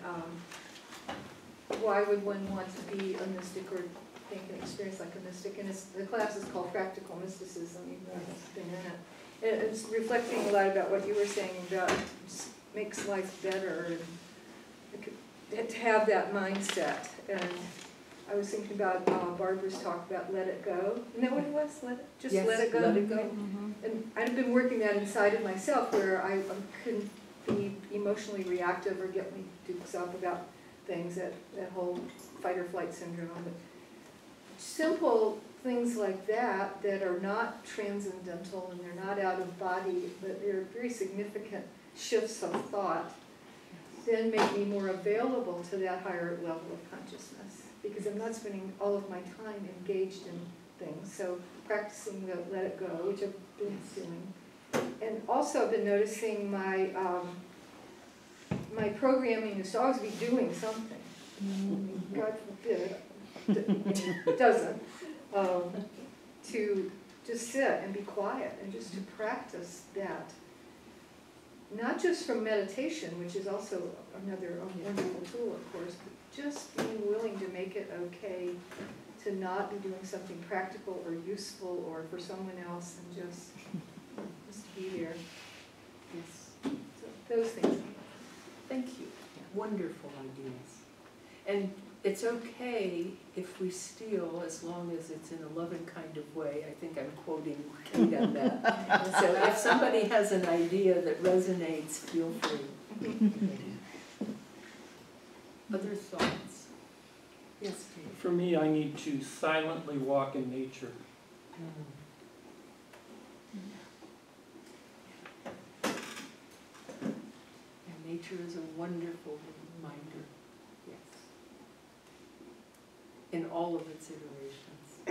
why would one want to be a mystic or think and experience like a mystic? And the class is called Practical Mysticism, even though it's been in it. And it's reflecting a lot about what you were saying about makes life better and to have that mindset. And I was thinking about Barbara's talk about let it go. Isn't that what it was? Just Yes, let it go. let it go. And I've been working that inside of myself where I couldn't be emotionally reactive or get me dukes up about things, that whole fight or flight syndrome. But simple things like that that are not transcendental and they're not out of body, but they're very significant shifts of thought, then make me more available to that higher level of consciousness, because I'm not spending all of my time engaged in things. So practicing the let it go, which I've been doing. And also I've been noticing my my programming is to always be doing something. God forbid it doesn't. To just sit and be quiet and just to practice that. Not just from meditation, which is also another wonderful tool, of course, but just being willing to make it okay to not be doing something practical or useful or for someone else, and just be there. Yes. So those things. Thank you. Wonderful ideas. And it's okay if we steal, as long as it's in a loving kind of way. I think I'm quoting Kate on that. So if somebody has an idea that resonates, feel free. Other thoughts? Yes, Kate. For me, I need to silently walk in nature. And nature is a wonderful reminder. Yes. In all of its iterations.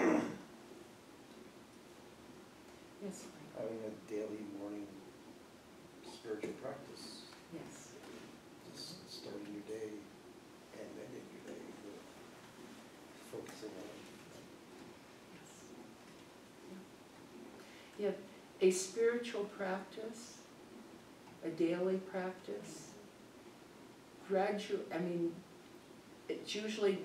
Yes, Frank. Having a daily morning spiritual practice, Yes. just starting your day and ending your day with focusing on Yes. Yeah, a spiritual practice, a daily practice, it's usually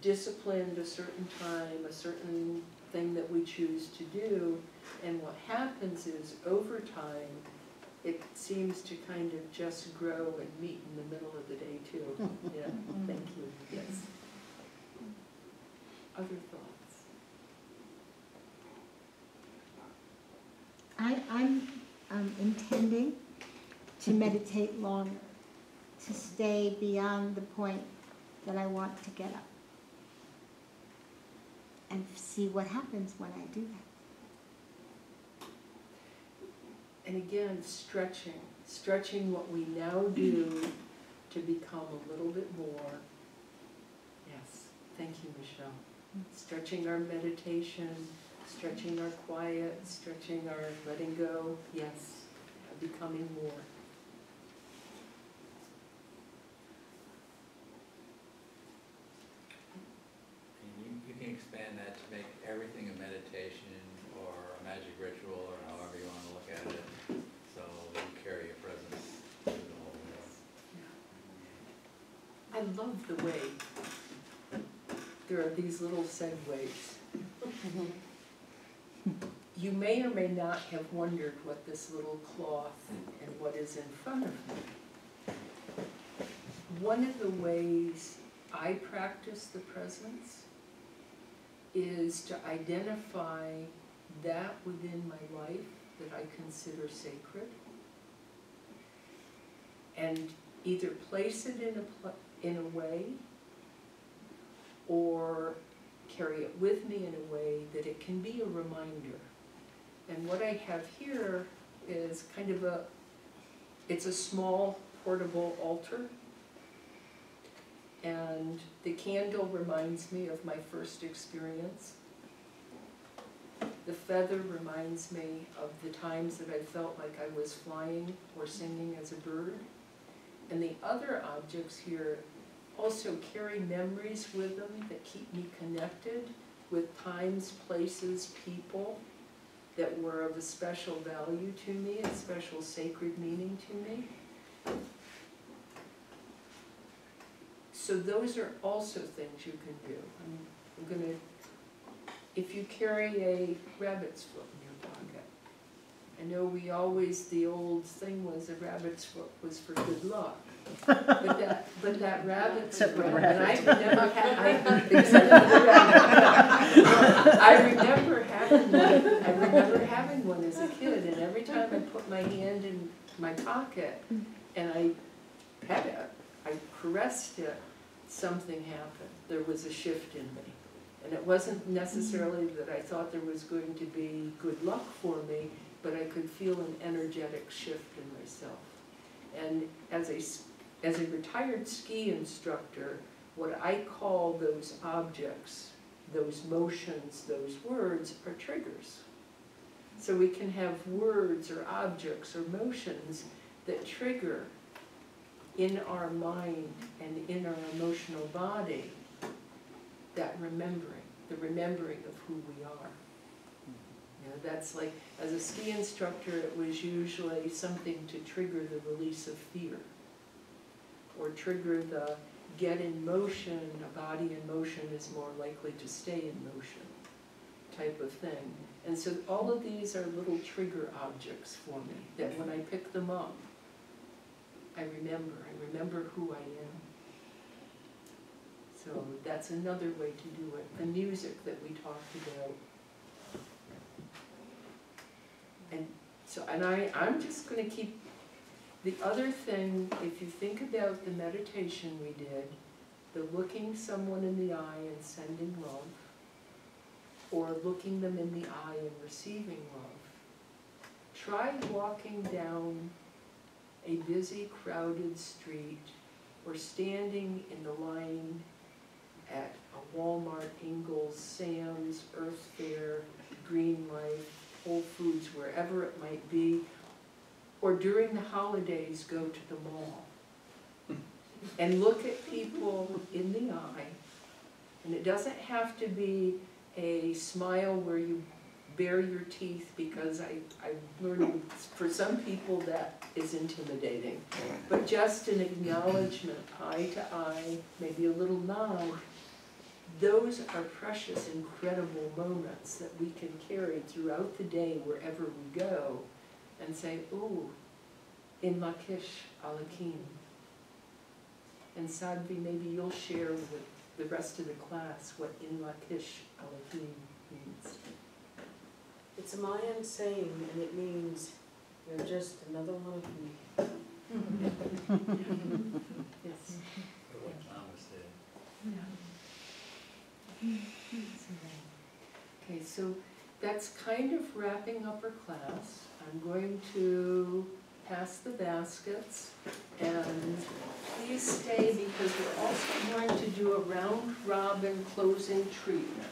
disciplined a certain time, a certain thing that we choose to do, and what happens is over time it seems to kind of just grow and meet in the middle of the day too. Yeah, thank you. Yes. Other thoughts? I'm intending to meditate longer, to stay beyond the point that I want to get up, and see what happens when I do that. And again, stretching what we now do to become a little bit more. Yes, thank you, Michelle. Stretching our meditation, stretching our quiet, stretching our letting go. Yes, becoming more. And you can expand that to make everything a meditation or a magic ritual or however you want to look at it. So you carry your presence through the whole day. I love the way there are these little segues. You may or may not have wondered what this little cloth and what is in front of me. One of the ways I practice the presence is to identify that within my life that I consider sacred, and either place it in a way or carry it with me in a way that it can be a reminder. And what I have here is kind of it's a small portable altar, and the candle reminds me of my first experience. The feather reminds me of the times that I felt like I was flying or singing as a bird. And the other objects here also carry memories with them that keep me connected with times, places, people that were of a special value to me, a special sacred meaning to me. So those are also things you can do. I'm gonna, if you carry a rabbit's foot in your pocket, I know the old thing was a rabbit's foot was for good luck. But But that rabbit's Except for the rabbit, rabbit. I've never had, except for the rabbit. I remember having one as a kid, and every time I put my hand in my pocket and I pet it, I caressed it, something happened. There was a shift in me. And it wasn't necessarily that I thought there was going to be good luck for me, but I could feel an energetic shift in myself. And as a retired ski instructor, what I call those objects, those motions, those words are triggers. So we can have words or objects or motions that trigger in our mind and in our emotional body that remembering, the remembering of who we are. You know, that's like, as a ski instructor, it was usually something to trigger the release of fear, or trigger the get in motion, a body in motion is more likely to stay in motion type of thing. And so all of these are little trigger objects for me, that when I pick them up, I remember who I am. So that's another way to do it. The music that we talked about. And so, and I'm just going to keep, the other thing, if you think about the meditation we did, the looking someone in the eye and sending love, or looking them in the eye and receiving love, try walking down a busy, crowded street, or standing in the line at a Walmart, Ingles, Sam's, Earth Fare, Green Life, Whole Foods, wherever it might be, or during the holidays go to the mall and look at people in the eye. And it doesn't have to be a smile where you bare your teeth, because I learned for some people that is intimidating. But just an acknowledgement, eye to eye, maybe a little nod, those are precious, incredible moments that we can carry throughout the day wherever we go and say, ooh, in Lakish Alakim. And Sadvi, maybe you'll share with the rest of the class what in Lakish Alakim means. It's a Mayan saying, and it means, you're just another one of me. Yes. Or what Mama said. Okay, so that's kind of wrapping up our class. I'm going to pass the baskets, and please stay because we're also going to do a round robin closing treatment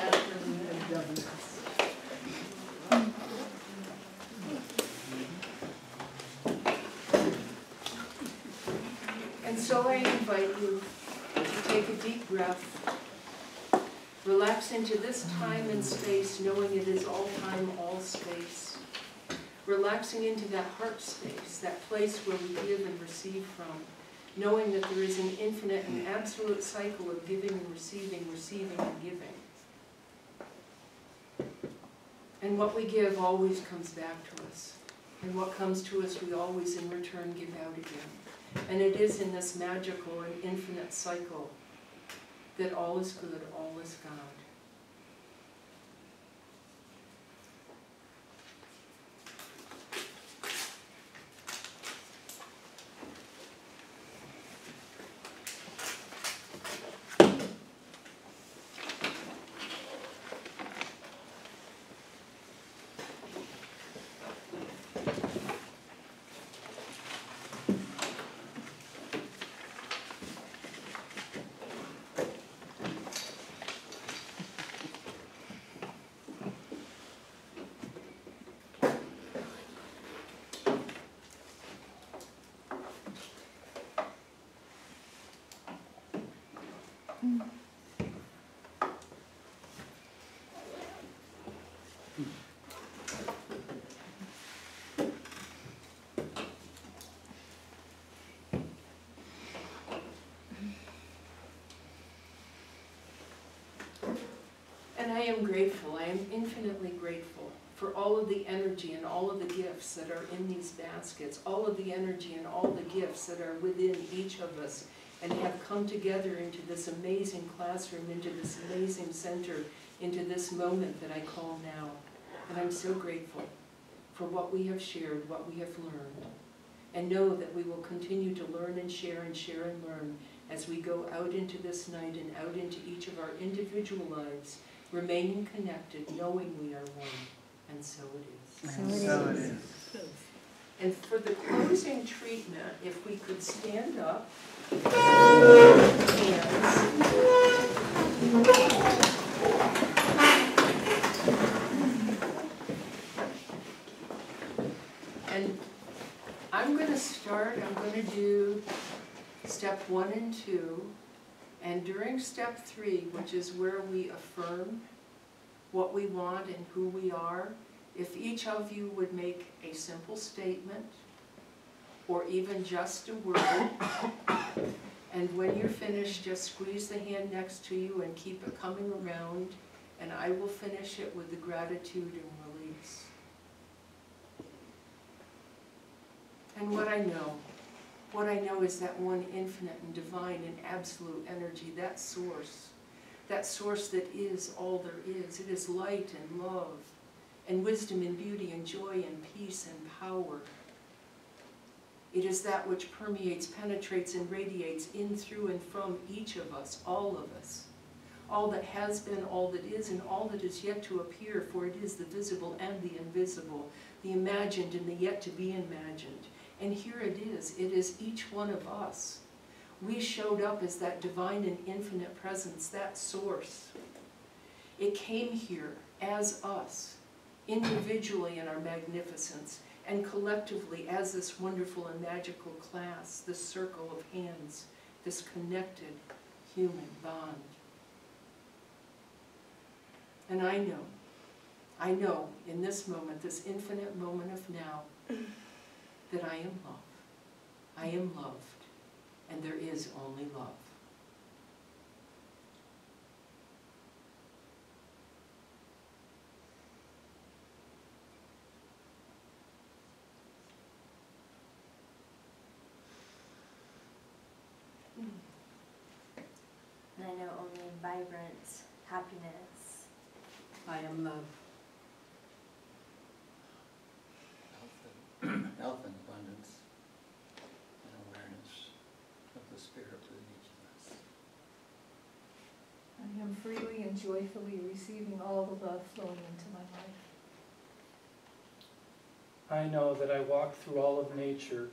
after we have done this. And so I invite you to take a deep breath, relax into this time and space, knowing it is all time, all space. Relaxing into that heart space, that place where we give and receive from, knowing that there is an infinite and absolute cycle of giving and receiving, receiving and giving. And what we give always comes back to us. And what comes to us, we always in return give out again. And it is in this magical and infinite cycle that all is good, all is God. And I am grateful, I am infinitely grateful for all of the energy and all of the gifts that are in these baskets, all of the energy and all the gifts that are within each of us and have come together into this amazing classroom, into this amazing center, into this moment that I call now. And I'm so grateful for what we have shared, what we have learned. And know that we will continue to learn and share and learn as we go out into this night and out into each of our individual lives, remaining connected, knowing we are one. And so it is. And so it is. And for the closing treatment, if we could stand up, and I'm going to start, I'm going to do step 1 and 2, and during step 3, which is where we affirm what we want and who we are, if each of you would make a simple statement, or even just a word, and when you're finished, just squeeze the hand next to you and keep it coming around, and I will finish it with the gratitude and release. And what I know is that one infinite and divine and absolute energy, that source that is all there is. It is light and love and wisdom and beauty and joy and peace and power. It is that which permeates, penetrates, and radiates in, through, and from each of us, all of us. All that has been, all that is, and all that is yet to appear, for it is the visible and the invisible, the imagined and the yet to be imagined. And here it is each one of us. We showed up as that divine and infinite presence, that source. It came here as us, individually in our magnificence, and collectively as this wonderful and magical class, this circle of hands, this connected human bond. And I know in this moment, this infinite moment of now, that I am love. I am loved, and there is only love. And I know only vibrant happiness. I am love. Health and abundance and awareness of the spirit within each of us. I am freely and joyfully receiving all the love flowing into my life. I know that I walk through all of nature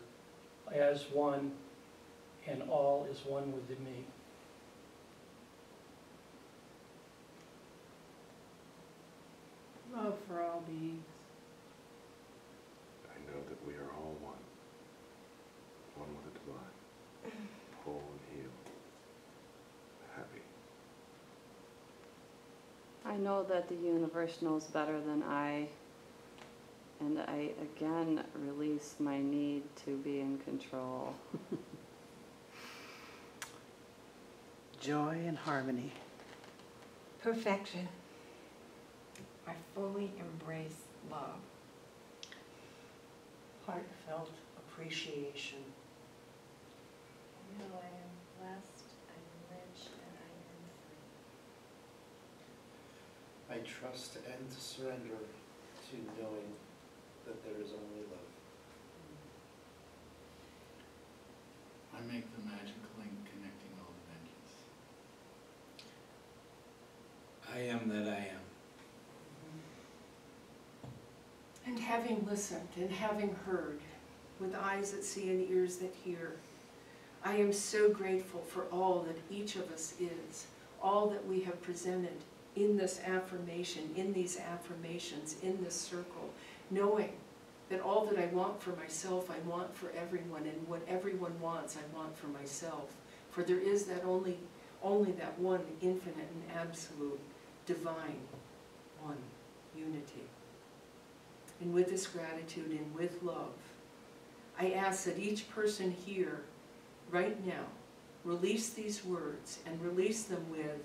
as one, and all is one within me. Love for all beings. I know that we are all one with the divine, whole and healed, happy. I know that the universe knows better than I, and I again release my need to be in control. Joy and harmony. Perfection. I fully embrace love. Heartfelt appreciation. I know I am blessed, I am rich, and I am free. I trust and surrender to knowing that there is only love. I make the magic link connecting all dimensions. I am that I am. And having listened and having heard, with eyes that see and ears that hear, I am so grateful for all that each of us is, all that we have presented in this affirmation, in these affirmations, in this circle, knowing that all that I want for myself, I want for everyone, and what everyone wants, I want for myself. For there is that only that one infinite and absolute, divine, one, unity. And with this gratitude and with love, I ask that each person here, right now, release these words and release them with,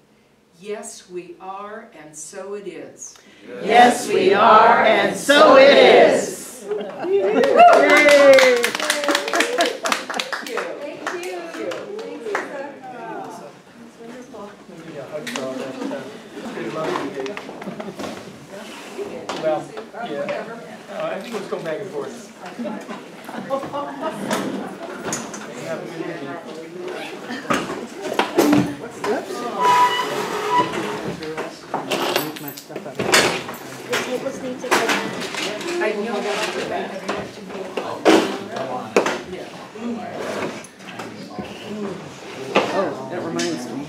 Yes, we are, and so it is. Yes, we are, and so it is. Yay. Thank you. Thank you. Thank you, Lisa. That's wonderful. Yeah, I saw that. Good love you gave. Well, yeah. Whatever. I think let's go back and forth. Have a good evening. The tables need to go back. I know that. Oh, that reminds me.